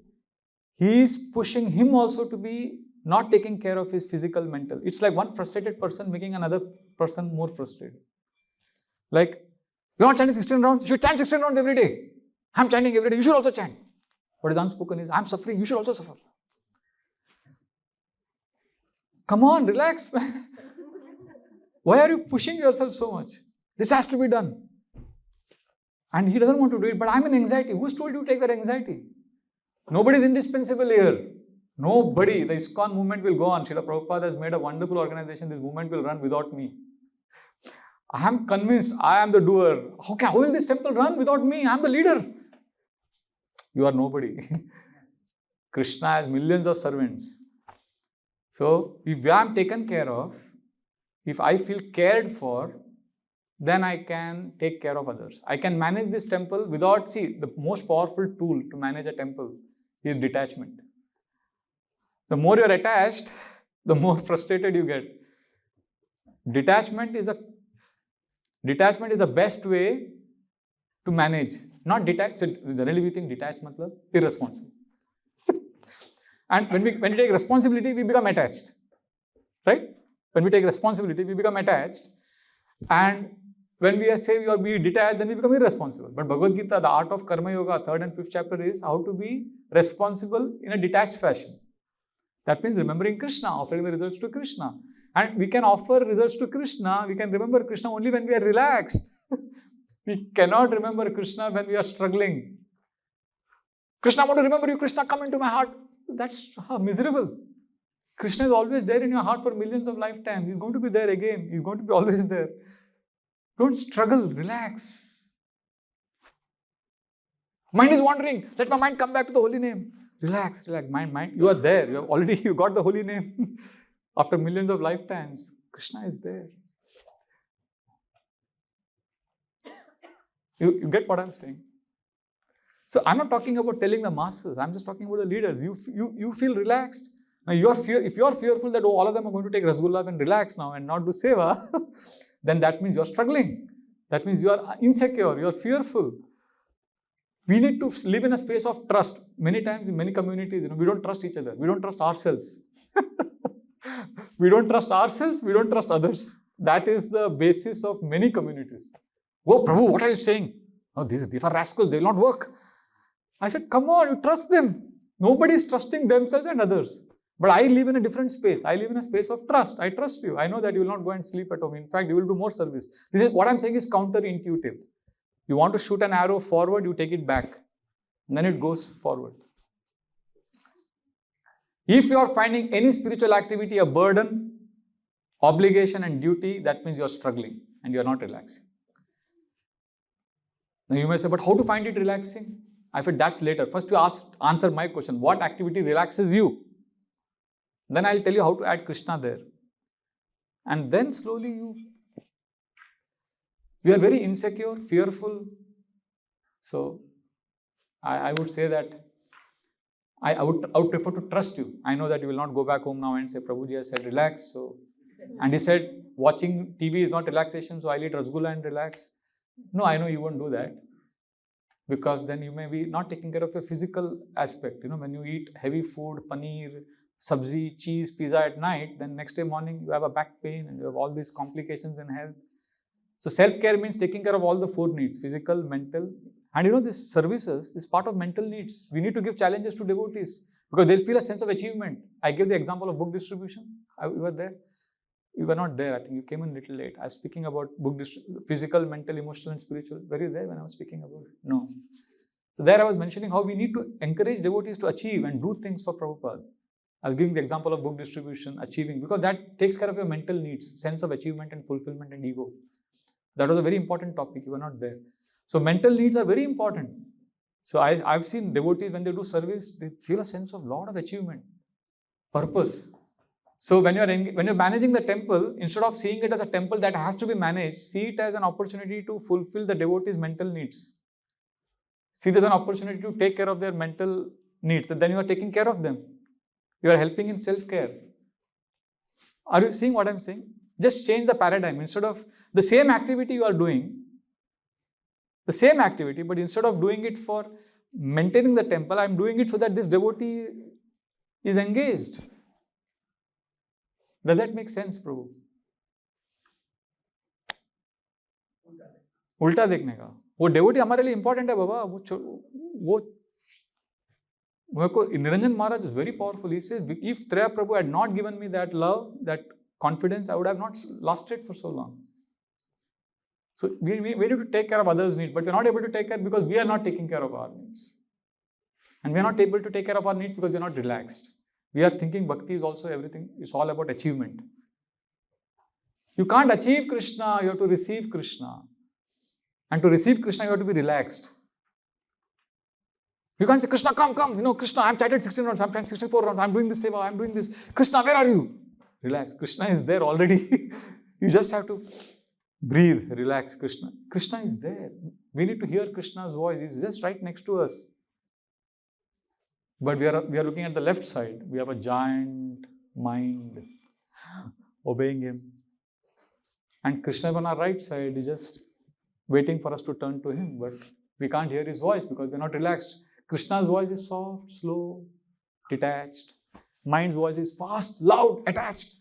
he is pushing him also to be not taking care of his physical, mental. It's like one frustrated person making another person more frustrated. Like, you're not chanting 16 rounds, you should chant 16 rounds every day. I'm chanting every day, you should also chant. What is unspoken is, I'm suffering, you should also suffer. Come on, relax, man. Why are you pushing yourself so much? This has to be done. And he doesn't want to do it, but I'm in anxiety. Who's told you to take that anxiety? Nobody is indispensable here. Nobody. The ISKCON movement will go on. Srila Prabhupada has made a wonderful organization. This movement will run without me. I am convinced I am the doer. How will this temple run without me? I am the leader. You are nobody. Krishna has millions of servants. So, if I am taken care of, if I feel cared for, then I can take care of others. I can manage this temple without, the most powerful tool to manage a temple is detachment. The more you are attached, the more frustrated you get. Detachment is the best way to manage. Not detached. Generally we think detached matlab irresponsible. And when we take responsibility, we become attached. Right? When we take responsibility, we become attached. And when we say we are be detached, then we become irresponsible. But Bhagavad Gita, the art of Karma Yoga, 3rd and 5th chapter is how to be responsible in a detached fashion. That means remembering Krishna, offering the results to Krishna. And we can offer results to Krishna, we can remember Krishna only when we are relaxed. We cannot remember Krishna when we are struggling. Krishna, I want to remember you. Krishna, come into my heart. That's miserable. Krishna is always there in your heart for millions of lifetimes. He's going to be there again. He's going to be always there. Don't struggle. Relax. Mind is wandering. Let my mind come back to the holy name. Relax, relax. Mind, you are there. You got the holy name. After millions of lifetimes, Krishna is there. You get what I'm saying? So I'm not talking about telling the masses. I'm just talking about the leaders. You feel relaxed. Now if you're fearful that all of them are going to take Rasgulla and relax now and not do seva, then that means you're struggling. That means you are insecure. You're fearful. We need to live in a space of trust. Many times in many communities, we don't trust each other. We don't trust ourselves. We don't trust ourselves. We don't trust others. That is the basis of many communities. Oh, Prabhu, what are you saying? Oh, these are rascals. They will not work. I said, come on, you trust them. Nobody is trusting themselves and others. But I live in a different space. I live in a space of trust. I trust you. I know that you will not go and sleep at home. In fact, you will do more service. This is what I'm saying is counterintuitive. You want to shoot an arrow forward, you take it back. And then it goes forward. If you are finding any spiritual activity a burden, obligation and duty, that means you are struggling and you are not relaxing. Now you may say, but how to find it relaxing? I said, that's later. First you answer my question. What activity relaxes you? Then I'll tell you how to add Krishna there. And then slowly you are very insecure, fearful. So I would say that I would prefer to trust you. I know that you will not go back home now and say, Prabhuji has said relax. And he said, watching TV is not relaxation, so I'll eat Rasgulla and relax. No, I know you won't do that. Because then you may be not taking care of your physical aspect. When you eat heavy food, paneer, sabzi, cheese, pizza at night, then next day morning you have a back pain and you have all these complications in health. So self-care means taking care of all the four needs, physical, mental. And these services is part of mental needs. We need to give challenges to devotees because they'll feel a sense of achievement. I gave the example of book distribution. You were there? You were not there. I think you came in a little late. I was speaking about physical, mental, emotional and spiritual. Were you there when I was speaking about it? No. So there I was mentioning how we need to encourage devotees to achieve and do things for Prabhupada. I was giving the example of book distribution, achieving, because that takes care of your mental needs, sense of achievement and fulfillment and ego. That was a very important topic. You were not there. So mental needs are very important. So I've seen devotees when they do service, they feel a sense of lot of achievement, purpose. So when you're managing the temple, instead of seeing it as a temple that has to be managed, see it as an opportunity to fulfill the devotees' mental needs. See it as an opportunity to take care of their mental needs, and then you are taking care of them. You are helping in self-care. Are you seeing what I'm saying? Just change the paradigm. Instead of the same activity you are doing, the same activity, but instead of doing it for maintaining the temple, I'm doing it so that this devotee is engaged. Does that make sense, Prabhu? उल्टा देखने का वो devotee हमारे लिए important है बाबा वो Niranjan Maharaj is very powerful. He says, if Treya Prabhu had not given me that love, that confidence, I would have not lasted for so long. So we need to take care of others' needs, but we're not able to take care because we are not taking care of our needs. And we're not able to take care of our needs because we're not relaxed. We are thinking bhakti is also everything, it's all about achievement. You can't achieve Krishna, you have to receive Krishna. And to receive Krishna, you have to be relaxed. You can't say, Krishna, come, Krishna, I've chanted 16 rounds, I've chanted 64 rounds, I'm doing this seva, I'm doing this. Krishna, where are you? Relax. Krishna is there already. You just have to breathe, relax. Krishna is there. We need to hear Krishna's voice. He's just right next to us. But we are looking at the left side. We have a giant mind obeying him. And Krishna is on our right side. He's just waiting for us to turn to him. But we can't hear his voice because we're not relaxed. Krishna's voice is soft, slow, detached. Mind's voice is fast, loud, attached.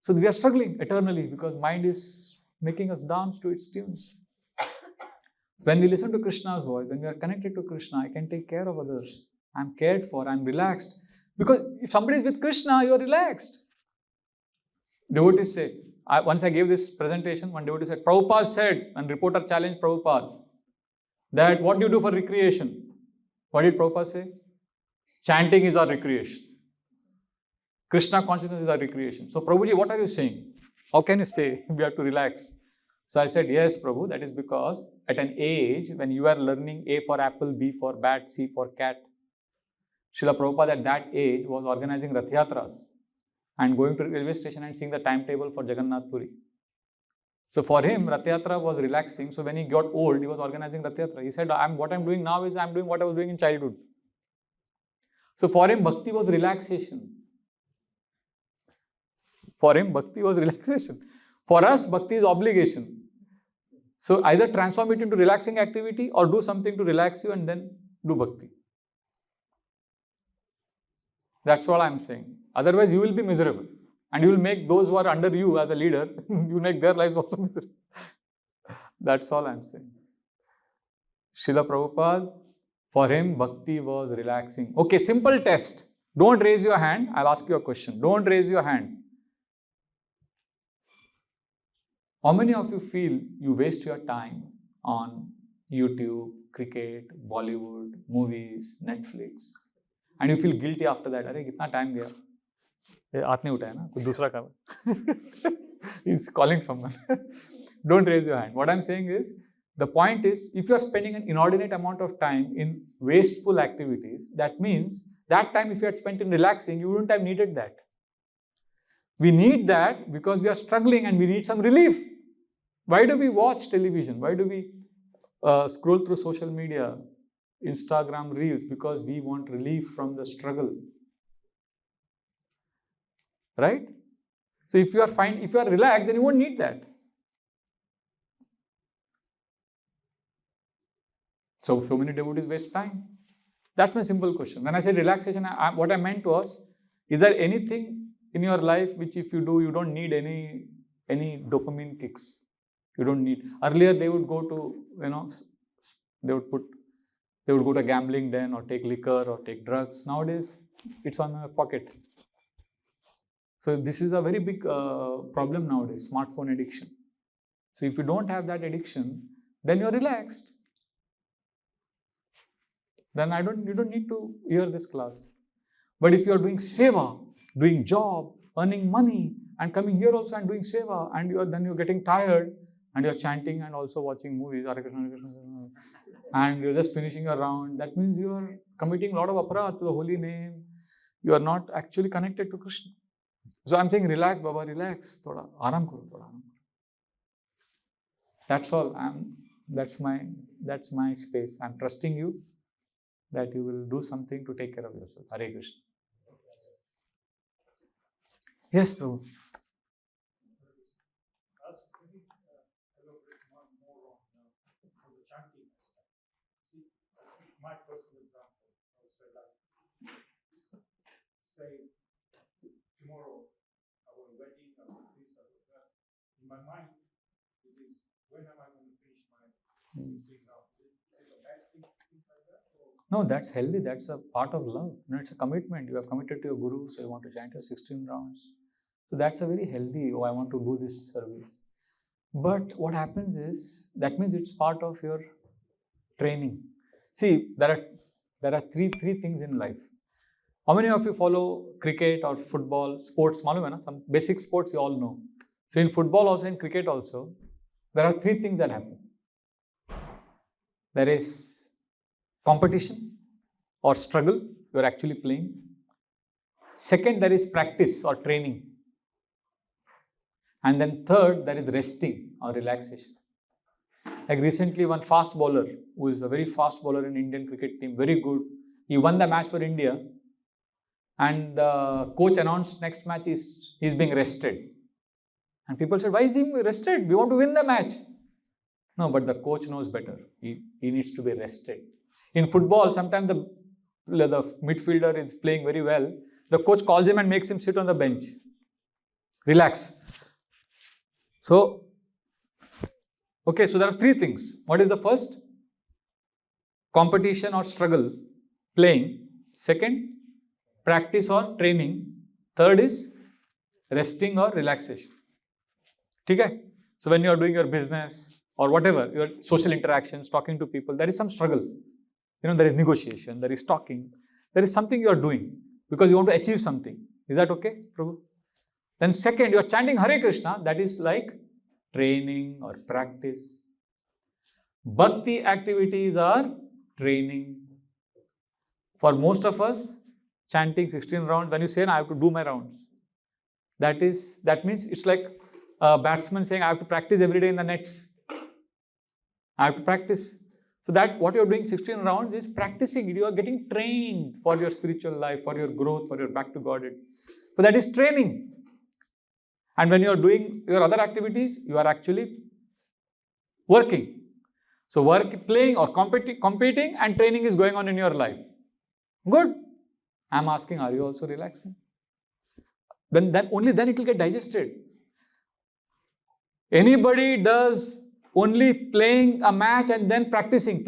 So we are struggling eternally because mind is making us dance to its tunes. When we listen to Krishna's voice, when we are connected to Krishna, I can take care of others. I'm cared for, I'm relaxed. Because if somebody is with Krishna, you are relaxed. Devotees say, once I gave this presentation, one devotee said, Prabhupada said, and reporter challenged Prabhupada, that what do you do for recreation? What did Prabhupada say? Chanting is our recreation. Krishna consciousness is our recreation. So Prabhuji, what are you saying? How can you say we have to relax? So I said, yes, Prabhu, that is because at an age when you are learning A for apple, B for bat, C for cat, Srila Prabhupada at that age was organizing Rath Yatras and going to the railway station and seeing the timetable for Jagannath Puri. So for him, Rath Yatra was relaxing. So when he got old, he was organizing Rath Yatra. He said, what I'm doing now is I'm doing what I was doing in childhood. So for him, bhakti was relaxation. For him, bhakti was relaxation. For us, bhakti is obligation. So either transform it into relaxing activity or do something to relax you and then do bhakti. That's what I'm saying. Otherwise, you will be miserable. And you will make those who are under you as a leader, you make their lives also miserable. That's all I'm saying. Srila Prabhupada, for him, bhakti was relaxing. Okay, simple test. Don't raise your hand. I'll ask you a question. Don't raise your hand. How many of you feel you waste your time on YouTube, cricket, Bollywood, movies, Netflix, and you feel guilty after that? अरे कितना time गया? ये हाथ नहीं उठाया ना? कुछ दूसरा काम. He's calling someone. Don't raise your hand. What I'm saying is, the point is, if you are spending an inordinate amount of time in wasteful activities, that means that time if you had spent in relaxing, you wouldn't have needed that. We need that because we are struggling and we need some relief. Why do we watch television? Why do we scroll through social media, Instagram reels? Because we want relief from the struggle. Right? So if you are relaxed, then you won't need that. So many devotees waste time. That's my simple question. When I said relaxation, what I meant was, is there anything in your life which if you do, you don't need any dopamine kicks? You don't need. Earlier they would go to, they would go to a gambling den or take liquor or take drugs. Nowadays, it's on a pocket. So this is a very big problem nowadays, smartphone addiction. So if you don't have that addiction, then you're relaxed. Then you don't need to hear this class. But if you are doing seva, doing job, earning money, and coming here also and doing seva, and then you're getting tired, and you're chanting and also watching movies, Hare Krishna, Hare Krishna, and you're just finishing a round, that means you are committing a lot of aparat to the holy name. You are not actually connected to Krishna. So I'm saying, relax, Baba, relax. Thoda aaram karo, thoda aaram karo. That's all. That's my space. I'm trusting you that you will do something to take care of yourself. Hare Krishna. Yes, Prabhu. My personal example, I would say that, say, tomorrow I have a wedding, I have this, I have that. In my mind, it is, when am I going to finish my 16 rounds? Is it a bad thing to think like that? Or? No, that's healthy. That's a part of love. It's a commitment. You are committed to your guru, so you want to chant your 16 rounds. So that's a very healthy, I want to do this service. But what happens is, that means it's part of your training. See, there are three things in life. How many of you follow cricket or football, sports? Malum hai na? Some basic sports you all know. So in football also, in cricket also, there are three things that happen. There is competition or struggle, you are actually playing. Second, there is practice or training. And then third, there is resting or relaxation. Like recently, one fast bowler, who is a very fast bowler in Indian cricket team, very good. He won the match for India. And the coach announced next match he's being rested. And people said, why is he rested? We want to win the match. No, but the coach knows better. He needs to be rested. In football, sometimes the midfielder is playing very well. The coach calls him and makes him sit on the bench. Relax. So, okay, so there are three things. What is the first? Competition or struggle, playing. Second, practice or training. Third is resting or relaxation. Okay? So when you are doing your business or whatever, your social interactions, talking to people, there is some struggle. There is negotiation, there is talking. There is something you are doing because you want to achieve something. Is that okay, Prabhu? Then second, you are chanting Hare Krishna. That is like training or practice. Bhakti activities are training. For most of us, chanting 16 rounds, when you say, I have to do my rounds, that means it's like a batsman saying, I have to practice every day in the nets. I have to practice. So that what you're doing 16 rounds is practicing it. You are getting trained for your spiritual life, for your growth, for your back to Godhead. So that is training. And when you are doing your other activities, you are actually working. So playing or competing and training is going on in your life. Good. I'm asking, are you also relaxing? Only then it will get digested. Anybody does only playing a match and then practicing,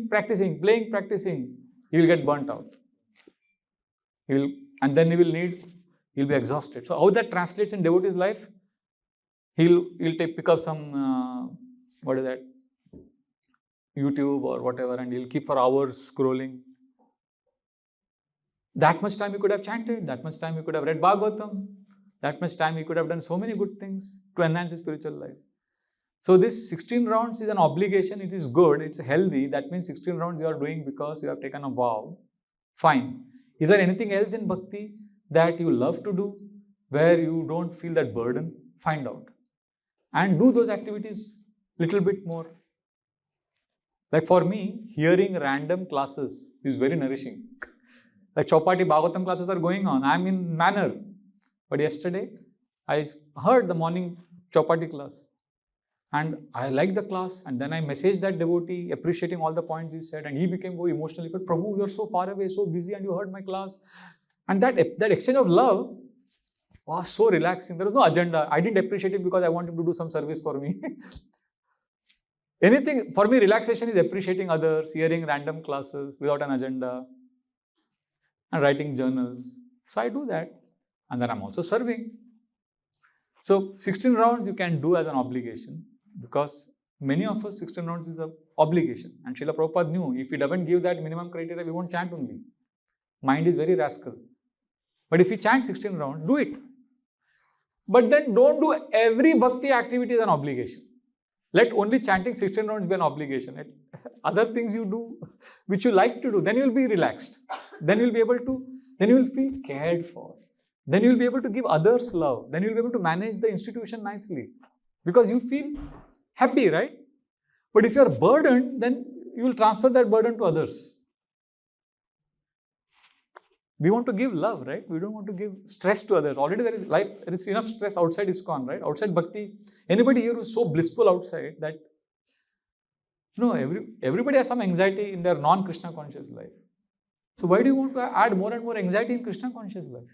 practicing, he will get burnt out. And then he'll be exhausted. So how that translates in devotee's life? He'll pick up some, YouTube or whatever, and he'll keep for hours scrolling. That much time he could have chanted, that much time he could have read Bhagavatam, that much time he could have done so many good things to enhance his spiritual life. So this 16 rounds is an obligation, it is good, it's healthy. That means 16 rounds you are doing because you have taken a vow. Fine. Is there anything else in bhakti that you love to do, where you don't feel that burden? Find out. And do those activities little bit more. Like for me, hearing random classes is very nourishing. Like Chopati Bhagavatam classes are going on. I'm in manner. But yesterday, I heard the morning Chopati class. And I liked the class. And then I messaged that devotee, appreciating all the points he said. And he became very emotional. He said, Prabhu, you're so far away, so busy, and you heard my class. And that exchange of love was so relaxing. There was no agenda. I didn't appreciate it because I wanted to do some service for me. Anything, for me, relaxation is appreciating others, hearing random classes without an agenda, and writing journals. So I do that. And then I'm also serving. So 16 rounds you can do as an obligation, because many of us 16 rounds is an obligation. And Srila Prabhupada knew if he doesn't give that minimum criteria, we won't chant only. Mind is very rascal. But if you chant 16 rounds, do it. But then don't do every bhakti activity as an obligation. Let only chanting 16 rounds be an obligation. Other things you do, which you like to do, then you will be relaxed. Then you will feel cared for. Then you will be able to give others love. Then you will be able to manage the institution nicely. Because you feel happy, right? But if you are burdened, then you will transfer that burden to others. We want to give love, right? We don't want to give stress to others. Already there is enough stress outside ISKCON, right? Outside Bhakti. Anybody here who is so blissful outside that, everybody has some anxiety in their non-Krishna conscious life. So why do you want to add more and more anxiety in Krishna conscious life?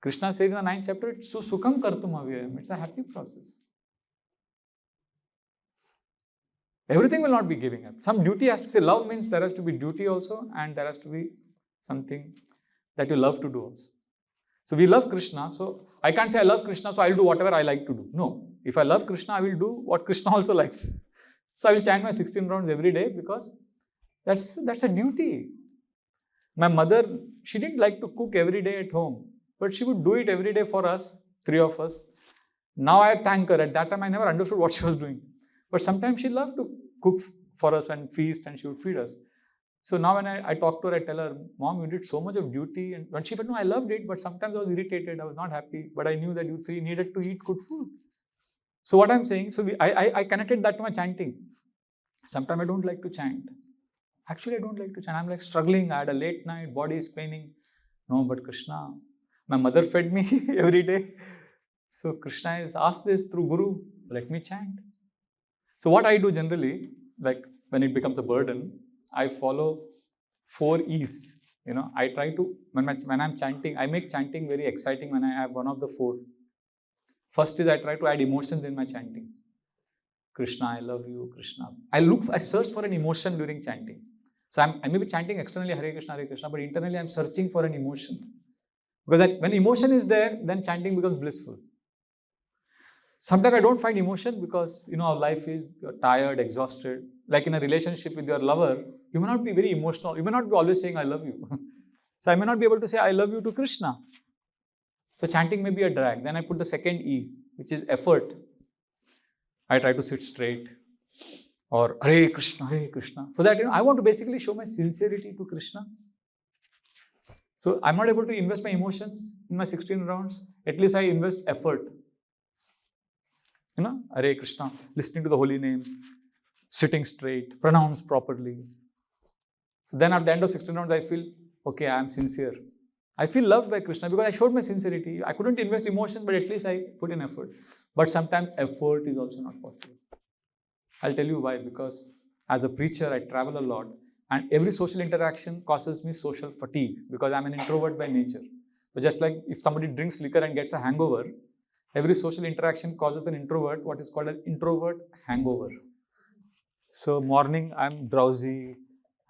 Krishna says in the 9th chapter, it's sukham kartum avyayam. It's a happy process. Everything will not be giving up. Some duty has to say, love means there has to be duty also, and there has to be something that you love to do also. So we love Krishna, so I can't say I love Krishna, so I'll do whatever I like to do. No. If I love Krishna, I will do what Krishna also likes. So I will chant my 16 rounds every day because that's a duty. My mother, she didn't like to cook every day at home, but she would do it every day for us, 3 of us. Now I thank her. At that time, I never understood what she was doing. But sometimes she loved to cook for us and feast, and she would feed us. So now when I talk to her, I tell her, Mom, you did so much of duty. And when she said, no, I loved it, but sometimes I was irritated, I was not happy. But I knew that you 3 needed to eat good food. So what I'm saying, I connected that to my chanting. Sometimes I don't like to chant. Actually, I don't like to chant. I'm like struggling. I had a late night, body is paining. No, but Krishna, my mother fed me every day. So Krishna has asked this through Guru, let me chant. So what I do generally, like when it becomes a burden, I follow 4 E's. I try to, when I'm chanting, I make chanting very exciting when I have one of the 4. First is I try to add emotions in my chanting. Krishna, I love you, Krishna. I search for an emotion during chanting. So I may be chanting externally Hare Krishna, but internally I'm searching for an emotion. Because when emotion is there, then chanting becomes blissful. Sometimes I don't find emotion because, our life is, you're tired, exhausted. Like in a relationship with your lover, you may not be very emotional. You may not be always saying, I love you. So I may not be able to say, I love you to Krishna. So chanting may be a drag. Then I put the second E, which is effort. I try to sit straight. Or Hare Krishna, Hare Krishna. So that I want to basically show my sincerity to Krishna. So I'm not able to invest my emotions in my 16 rounds. At least I invest effort. Hare Krishna, listening to the holy name, sitting straight, pronounce properly. So then at the end of 16 rounds, I feel, okay, I am sincere. I feel loved by Krishna because I showed my sincerity. I couldn't invest emotion, but at least I put in effort. But sometimes effort is also not possible. I'll tell you why. Because as a preacher, I travel a lot, and every social interaction causes me social fatigue because I'm an introvert by nature. So just like if somebody drinks liquor and gets a hangover, every social interaction causes an introvert what is called an introvert hangover. So morning I'm drowsy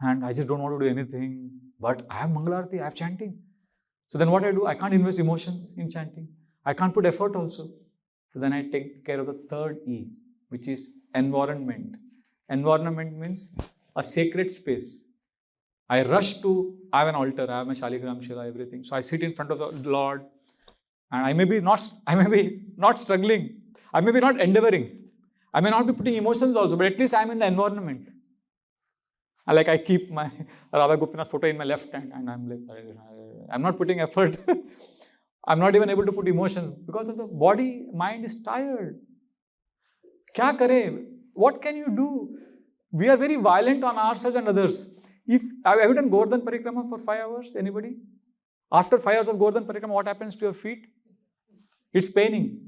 and I just don't want to do anything, but I have Mangalarti, I have chanting. So then what I do, I can't invest emotions in chanting. I can't put effort also. So then I take care of the third E, which is environment. Environment means a sacred space. I rush to, I have an altar, I have my Shaligram Shila, everything. So I sit in front of the Lord, and I may be not struggling. I may be not endeavoring. I may not be putting emotions also, but at least I'm in the environment. Like I keep my Radha Gopinath's photo in my left hand, and I'm like, I'm not putting effort. I'm not even able to put emotions because of the body, mind is tired. Kya kare? What can you do? We are very violent on ourselves and others. Have you done Govardhan Parikrama for 5 hours? Anybody? After 5 hours of Govardhan Parikrama, what happens to your feet? It's paining.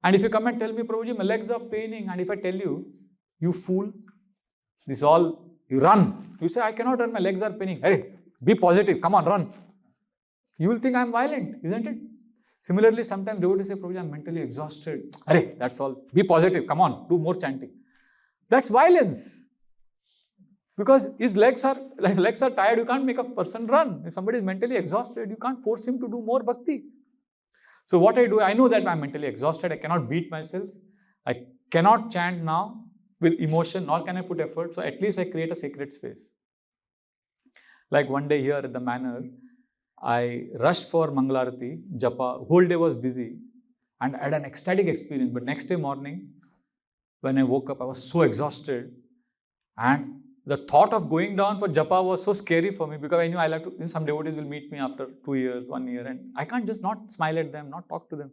And if you come and tell me, Prabhuji, my legs are paining, and if I tell you, you fool, this all, you run. You say, I cannot run, my legs are paining. Hey, be positive, come on, run. You will think I'm violent, isn't it? Similarly, sometimes devotees say, Prabhuji, I'm mentally exhausted. Hey, that's all. Be positive, come on, do more chanting. That's violence. Because his legs are tired, you can't make a person run. If somebody is mentally exhausted, you can't force him to do more bhakti. So what I do, I know that I'm mentally exhausted, I cannot beat myself. I cannot chant now with emotion, nor can I put effort. So at least I create a sacred space. Like one day here at the manor, I rushed for Mangalarati, Japa, whole day was busy, and I had an ecstatic experience. But next day morning, when I woke up, I was so exhausted, and the thought of going down for Japa was so scary for me because I knew I'll have to, some devotees will meet me after 2 years, 1 year, and I can't just not smile at them, not talk to them.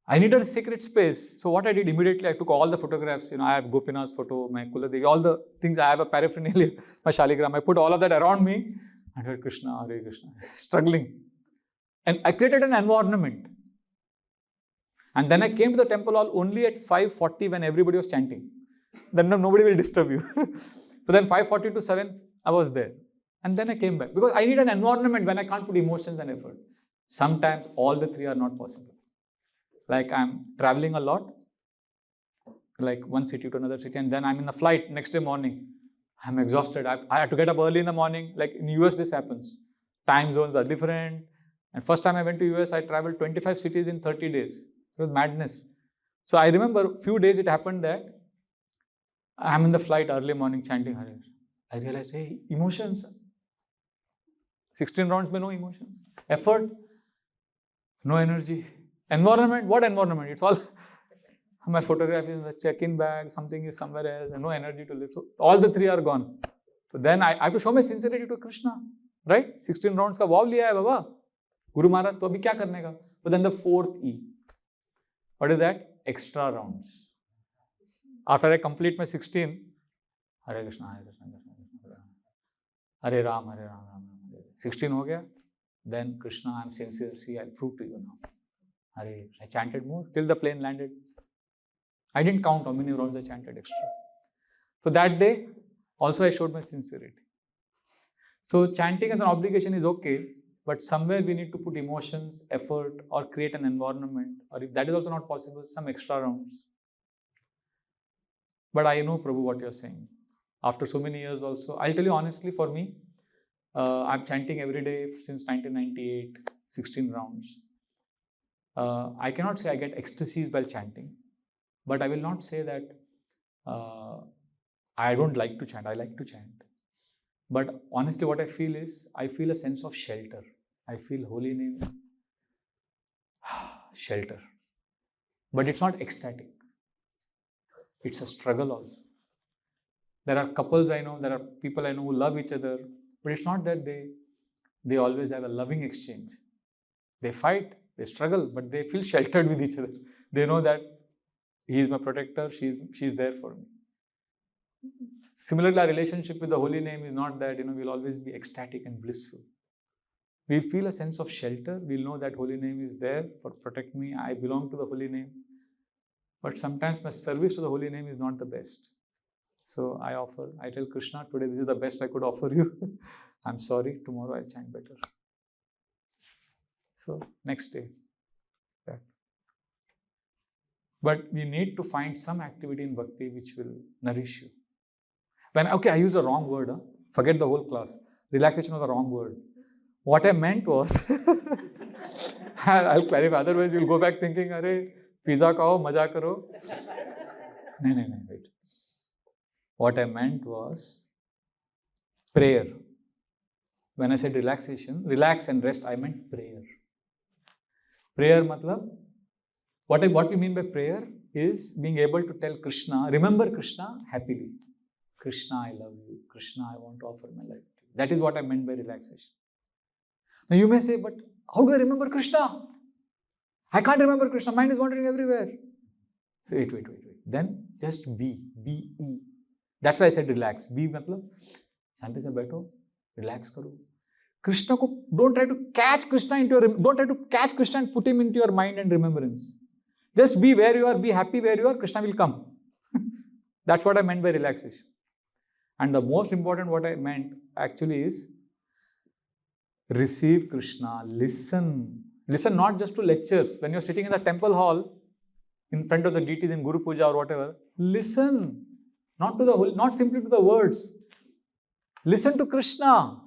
I needed a sacred space. So what I did immediately, I took all the photographs. I have Gopinath's photo, my Kuladevi, all the things. I have a paraphernalia, my Shaligram. I put all of that around me and Hare Krishna, struggling. And I created an environment. And then I came to the temple hall only at 5:40 when everybody was chanting. Then nobody will disturb you. So then 5:40 to 7, I was there. And then I came back. Because I need an environment when I can't put emotions and effort. Sometimes all the three are not possible. Like I'm traveling a lot, like one city to another city, and then I'm in a flight next day morning. I'm exhausted. I had to get up early in the morning. Like in US, this happens. Time zones are different. And first time I went to US, I traveled 25 cities in 30 days. It was madness. So I remember a few days it happened that I'm in the flight early morning chanting Hare. I realized, hey, emotions. 16 rounds, no emotions. Effort, no energy. Environment, what environment? It's all, my photograph is in the check-in bag, something is somewhere else, and no energy to live. So all the three are gone. So then I have to show my sincerity to Krishna, right? 16 rounds ka vow liya hai baba. Guru Maharaj, to abhi kya karne ka? But then the fourth E. What is that? Extra rounds. After I complete my 16, Hare Krishna, Hare Krishna, Hare Ram, Hare Ram, Ram Ram. 16 ho gaya. Then Krishna, I'm sincere. See, I'll prove to you now. Hare, I chanted more till the plane landed. I didn't count how many rounds I chanted extra. So that day, also I showed my sincerity. So chanting as an obligation is okay, but somewhere we need to put emotions, effort, or create an environment, or if that is also not possible, some extra rounds. But I know, Prabhu, what you're saying. After so many years also, I'll tell you honestly, for me, I'm chanting every day since 1998, 16 rounds. I cannot say I get ecstasies while chanting, but I will not say that I don't like to chant. I like to chant. But honestly, what I feel is, I feel a sense of shelter. I feel holy name, shelter. But it's not ecstatic. It's a struggle also. There are couples I know, there are people I know who love each other, but it's not that they always have a loving exchange. They fight, they struggle, but they feel sheltered with each other. They know that he is my protector, she's there for me. Similarly, our relationship with the holy name is not that we'll always be ecstatic and blissful. We'll feel a sense of shelter. We'll know that holy name is there for protect me. I belong to the holy name. But sometimes my service to the holy name is not the best. So I tell Krishna, today this is the best I could offer you. I'm sorry, tomorrow I'll chant better. So next day, that. But we need to find some activity in bhakti which will nourish you. I use the wrong word. Forget the whole class. Relaxation was the wrong word. What I meant was, I'll clarify. Otherwise, you'll go back thinking, "Arey, pizza khao, maja karo." No, wait. What I meant was prayer. When I said relaxation, relax and rest, I meant prayer. Prayer matlab, what we mean by prayer is being able to tell Krishna, remember Krishna happily. Krishna, I love you. Krishna, I want to offer my life to you. That is what I meant by relaxation. Now you may say, but how do I remember Krishna? I can't remember Krishna. Mind is wandering everywhere. So wait. Then just be. B-E. That's why I said relax. Be matlab, shanti se baitho, relax karo. Krishna ko, don't try to catch Krishna and put him into your mind and remembrance. Just be where you are, be happy where you are, Krishna will come. That's what I meant by relaxation. And the most important what I meant actually is receive Krishna, listen. Listen not just to lectures. When you're sitting in the temple hall, in front of the deities in Guru Puja or whatever, listen. Not simply to the words. Listen to Krishna.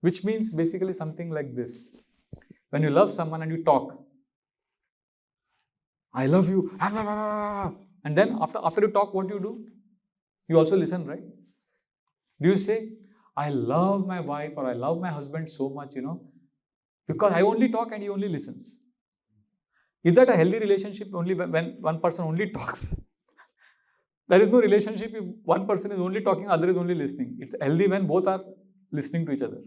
Which means basically something like this. When you love someone and you talk, I love you. And then after you talk, what do? You also listen, right? Do you say, I love my wife or I love my husband so much, because I only talk and he only listens. Is that a healthy relationship only when one person only talks? There is no relationship if one person is only talking, other is only listening. It's healthy when both are listening to each other.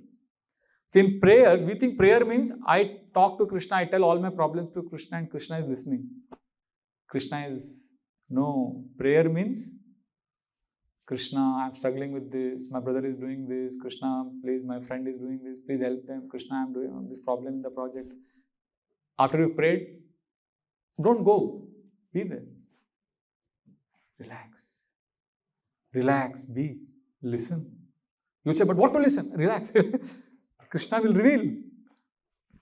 So in prayers, we think prayer means I talk to Krishna, I tell all my problems to Krishna and Krishna is listening. No. Prayer means, Krishna, I'm struggling with this, my brother is doing this, Krishna, please, my friend is doing this, please help them, Krishna, I'm doing this problem in the project. After you prayed, don't go, be there. Relax, be, listen. You say, but what to listen? Relax. Krishna will reveal.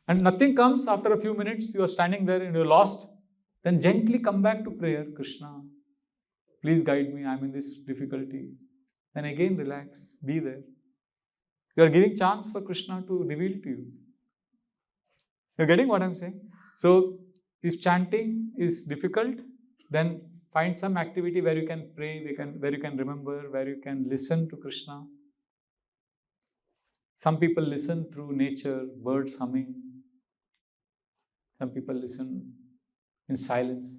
And nothing comes after a few minutes, you are standing there and you're lost. Then gently come back to prayer. Krishna, please guide me, I'm in this difficulty. Then again relax, be there. You are giving chance for Krishna to reveal to you. You're getting what I'm saying? So, if chanting is difficult, then find some activity where you can pray, where you can remember, where you can listen to Krishna. Some people listen through nature, birds humming. Some people listen in silence.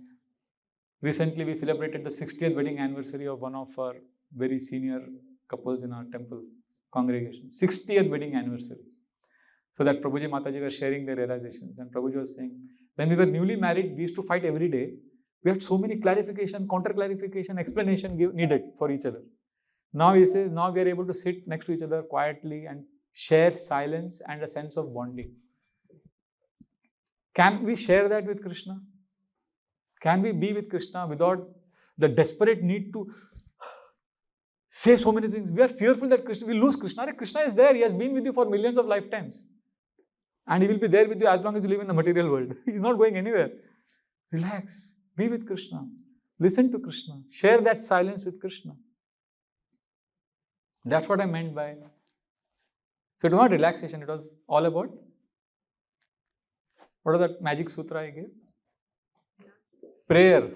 Recently, we celebrated the 60th wedding anniversary of one of our very senior couples in our temple congregation. 60th wedding anniversary. So that Prabhuji Mataji were sharing their realizations. And Prabhuji was saying, when we were newly married, we used to fight every day. We had so many clarification, counter-clarification, explanation needed for each other. Now he says, now we are able to sit next to each other quietly and share silence and a sense of bonding. Can we share that with Krishna? Can we be with Krishna without the desperate need to say so many things? We are fearful that we lose Krishna. Krishna is there. He has been with you for millions of lifetimes. And he will be there with you as long as you live in the material world. He is not going anywhere. Relax. Be with Krishna. Listen to Krishna. Share that silence with Krishna. That's what I meant by... So it was not relaxation. It was all about... What was that magic sutra I gave? Prayer.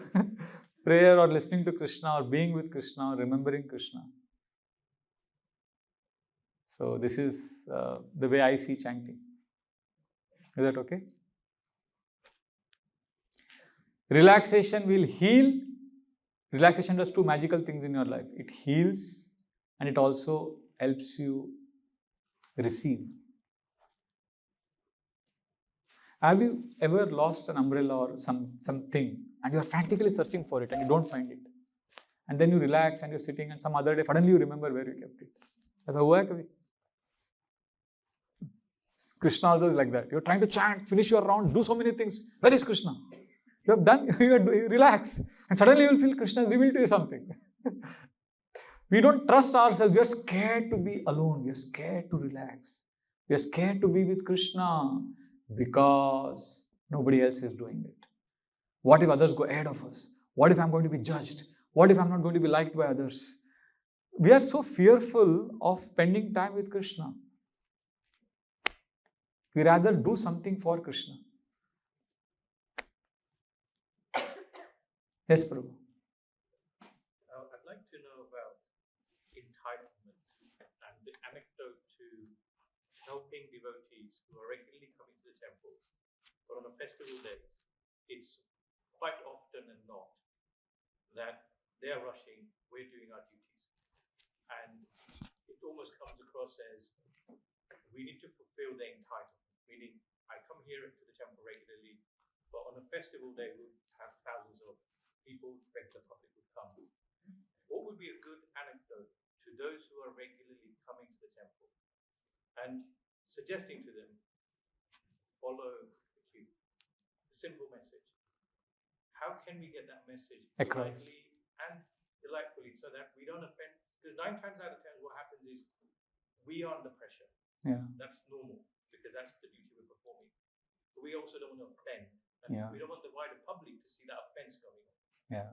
Prayer or listening to Krishna or being with Krishna or remembering Krishna. So this is the way I see chanting. Is that okay? Relaxation will heal. Relaxation does two magical things in your life. It heals and it also helps you receive. Have you ever lost an umbrella or something and you are frantically searching for it and you don't find it? And then you relax and you're sitting and some other day suddenly you remember where you kept it. That's how it. Krishna also is like that. You're trying to chant, finish your round, do so many things. Where is Krishna? You have done, you relax. And suddenly you will feel Krishna has revealed to you something. We don't trust ourselves. We are scared to be alone. We are scared to relax. We are scared to be with Krishna because nobody else is doing it. What if others go ahead of us? What if I'm going to be judged? What if I'm not going to be liked by others? We are so fearful of spending time with Krishna. We rather do something for Krishna. Yes, Prabhu. I'd like to know about entitlement and the anecdote to helping devotees who are regularly coming to the temple, but on a festival day, it's quite often and not that they're rushing, we're doing our duties. And it almost comes across as we need to fulfill their entitlement, meaning I come here to the temple regularly, but on a festival day we'll have thousands of people, regular public would come. What would be a good anecdote to those who are regularly coming to the temple and suggesting to them, follow the queue? The simple message. How can we get that message Across politely and delightfully so that we don't offend? Because 9 times out of 10 what happens is we are under pressure. Yeah. That's normal because that's the duty we're performing. But we also don't want to offend. And we don't want the wider public to see that offense going on. Yeah.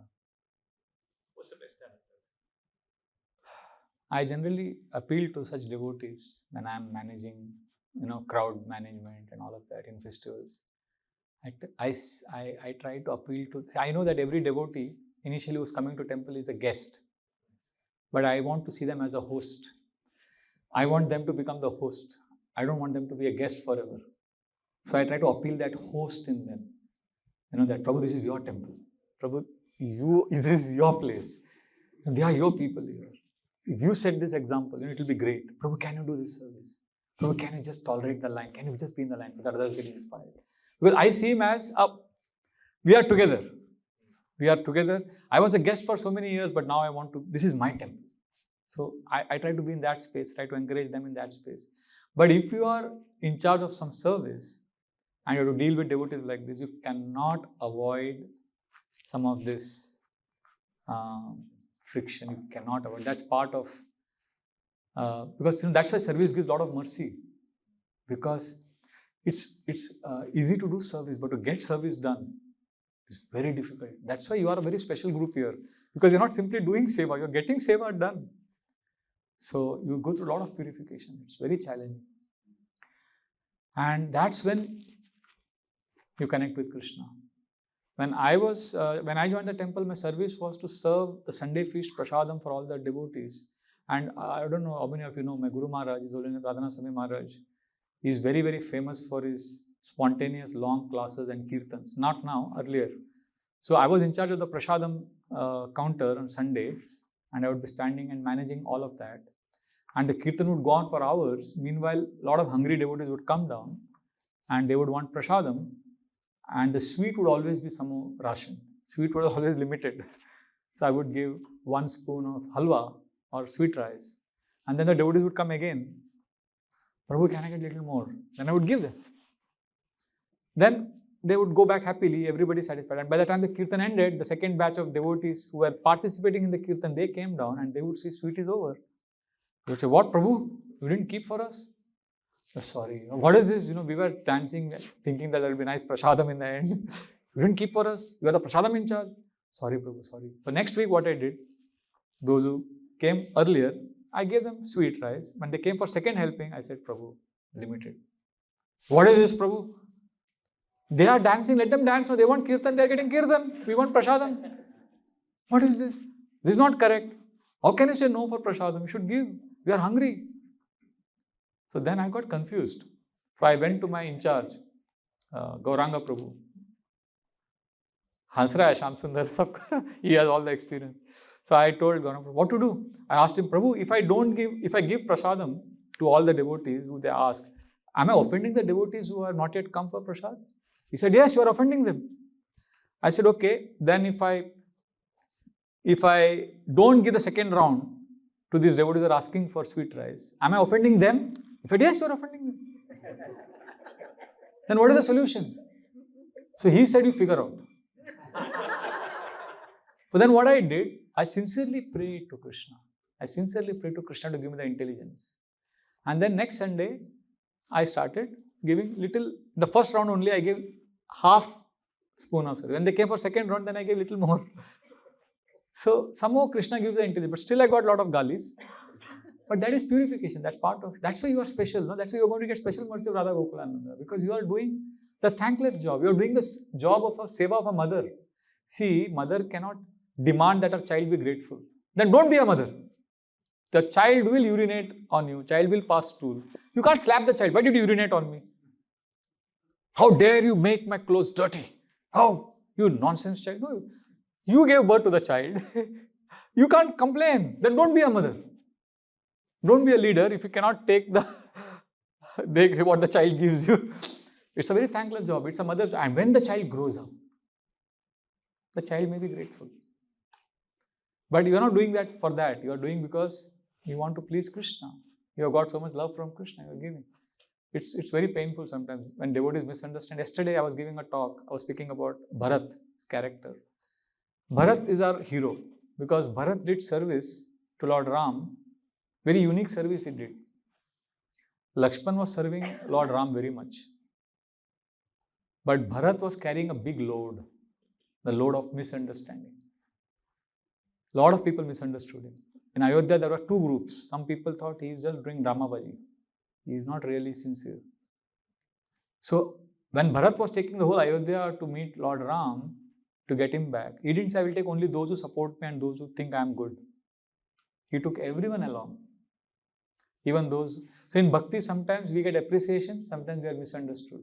What's the best anecdote? I generally appeal to such devotees when I'm managing, crowd management and all of that in festivals. I try to appeal to. I know that every devotee initially who's coming to temple is a guest, but I want to see them as a host. I want them to become the host. I don't want them to be a guest forever. So I try to appeal that host in them. That Prabhu, this is your temple. Prabhu, this is your place. And they are your people here. If you set this example, it will be great. Prabhu, can you do this service? Prabhu, can you just tolerate the line? Can you just be in the line so that others get inspired? Because I see him as, we are together. We are together. I was a guest for so many years, but now this is my temple. So I try to be in that space, try to encourage them in that space. But if you are in charge of some service and you have to deal with devotees like this, you cannot avoid some of this friction. You cannot avoid. That's part of, because that's why service gives a lot of mercy. Because it's easy to do service, but to get service done is very difficult. That's why you are a very special group here. Because you're not simply doing seva, you're getting seva done. So you go through a lot of purification. It's very challenging. And that's when you connect with Krishna. When I joined the temple, my service was to serve the Sunday feast prasadam for all the devotees. And I don't know how many of you know, my Guru Maharaj, His Holiness Radhana Swami Maharaj, he is very, very famous for his spontaneous long classes and kirtans. Not now, earlier. So I was in charge of the prasadam counter on Sunday, and I would be standing and managing all of that. And the kirtan would go on for hours. Meanwhile, a lot of hungry devotees would come down and they would want prasadam. And the sweet would always be some ration. Sweet was always limited. So I would give 1 spoon of halwa or sweet rice. And then the devotees would come again. Prabhu, can I get a little more? Then I would give them. Then they would go back happily, everybody satisfied. And by the time the kirtan ended, the second batch of devotees who were participating in the kirtan, they came down and they would say, sweet is over. They would say, what, Prabhu? You didn't keep for us? Oh, sorry. What is this? We were dancing, thinking that there will be nice prasadam in the end. You didn't keep for us. You are the prasadam in charge. Sorry, Prabhu, sorry. So next week, what I did, those who came earlier, I gave them sweet rice. When they came for second helping, I said, Prabhu, limited. What is this, Prabhu? They are dancing, let them dance. No, they want kirtan, they are getting kirtan. We want prasadam. What is this? This is not correct. How can you say no for prasadam? You should give. We are hungry. So then I got confused. So I went to my in charge, Gauranga Prabhu. हंस रहा है श्याम सुंदर सबका. He has all the experience. So I told Gaurav, what to do? I asked him, Prabhu, if I give prasadam to all the devotees who they ask, am I offending the devotees who are not yet come for prasad? He said, yes, you are offending them. I said, okay, then if I don't give the second round to these devotees who are asking for sweet rice, am I offending them? He said, yes, you are offending them. Then what is the solution? So he said, you figure out. So then what I did, I sincerely prayed to Krishna. I sincerely prayed to Krishna to give me the intelligence. And then next Sunday, I started giving little, the first round only I gave half spoon of service. When they came for second round, then I gave little more. So somehow Krishna gives the intelligence, but still I got a lot of galis. But that is purification, that's part of, that's why you are special, no? That's why you are going to get special mercy of Radha Gokulananda, because you are doing the thankless job. You are doing the job of a seva of a mother. See, mother cannot demand that her child be grateful. Then don't be a mother. The child will urinate on you, child will pass stool. You can't slap the child. Why did you urinate on me? How dare you make my clothes dirty? How? You nonsense child. No, you gave birth to the child. You can't complain. Then don't be a mother. Don't be a leader if you cannot take what the child gives you. It's a very thankless job. It's a mother's job. And when the child grows up, the child may be grateful. But you are not doing that for that. You are doing because you want to please Krishna. You have got so much love from Krishna, you are giving. It's very painful sometimes when devotees misunderstand. Yesterday I was giving a talk. I was speaking about Bharat's character. Bharat is our hero because Bharat did service to Lord Ram. Very unique service he did. Lakshman was serving Lord Ram very much. But Bharat was carrying a big load. The load of misunderstanding. A lot of people misunderstood him. In Ayodhya, there were two groups. Some people thought he is just doing drama baji. He is not really sincere. So, when Bharat was taking the whole Ayodhya to meet Lord Ram, to get him back, he didn't say, I will take only those who support me and those who think I am good. He took everyone along. Even those. So, in Bhakti, sometimes we get appreciation, sometimes we are misunderstood.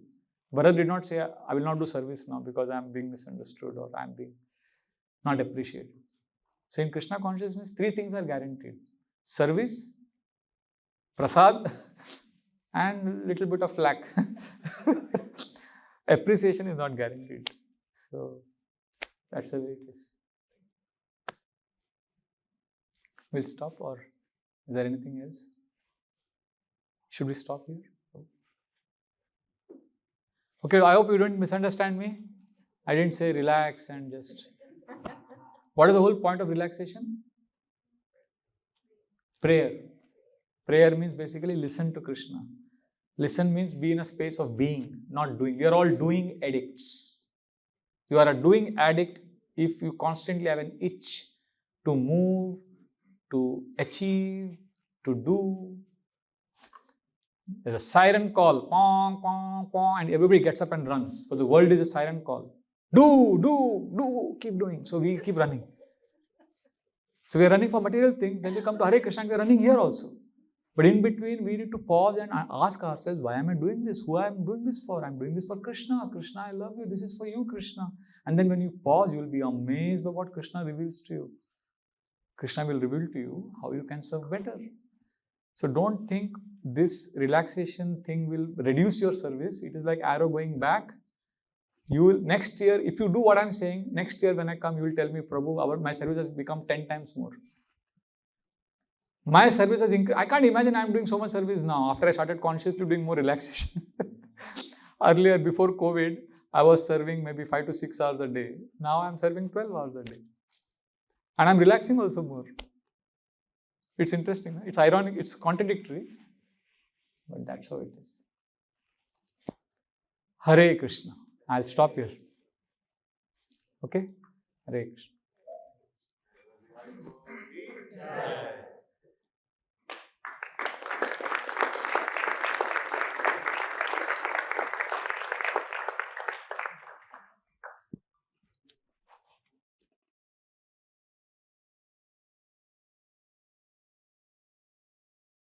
Bharat did not say, I will not do service now because I am being misunderstood or I am being not appreciated. So in Krishna consciousness, three things are guaranteed. Service, prasad, and little bit of flack. Appreciation is not guaranteed. So that's the way it is. We'll stop, or is there anything else? Should we stop here? Okay, I hope you don't misunderstand me. I didn't say relax and just... What is the whole point of relaxation? Prayer. Prayer means basically listen to Krishna. Listen means be in a space of being, not doing. We are all doing addicts. You are a doing addict if you constantly have an itch to move, to achieve, to do. There's a siren call, pong, pong, pong, and everybody gets up and runs. So the world is a siren call. Do, keep doing. So we keep running. So we are running for material things. Then we come to Hare Krishna and we are running here also. But in between, we need to pause and ask ourselves, why am I doing this? Who I am doing this for? I am doing this for Krishna. Krishna, I love you. This is for you, Krishna. And then when you pause, you will be amazed by what Krishna reveals to you. Krishna will reveal to you how you can serve better. So don't think this relaxation thing will reduce your service. It is like arrow going back. You will, next year, if you do what I am saying, next year when I come, you will tell me, Prabhu, my service has become 10 times more. My service has increased. I can't imagine I am doing so much service now after I started consciously doing more relaxation. Earlier, before COVID, I was serving maybe 5 to 6 hours a day. Now I am serving 12 hours a day. And I am relaxing also more. It's interesting. It's ironic. It's contradictory. But that's how it is. Hare Krishna. I'll stop here. Okay? Hare Krishna.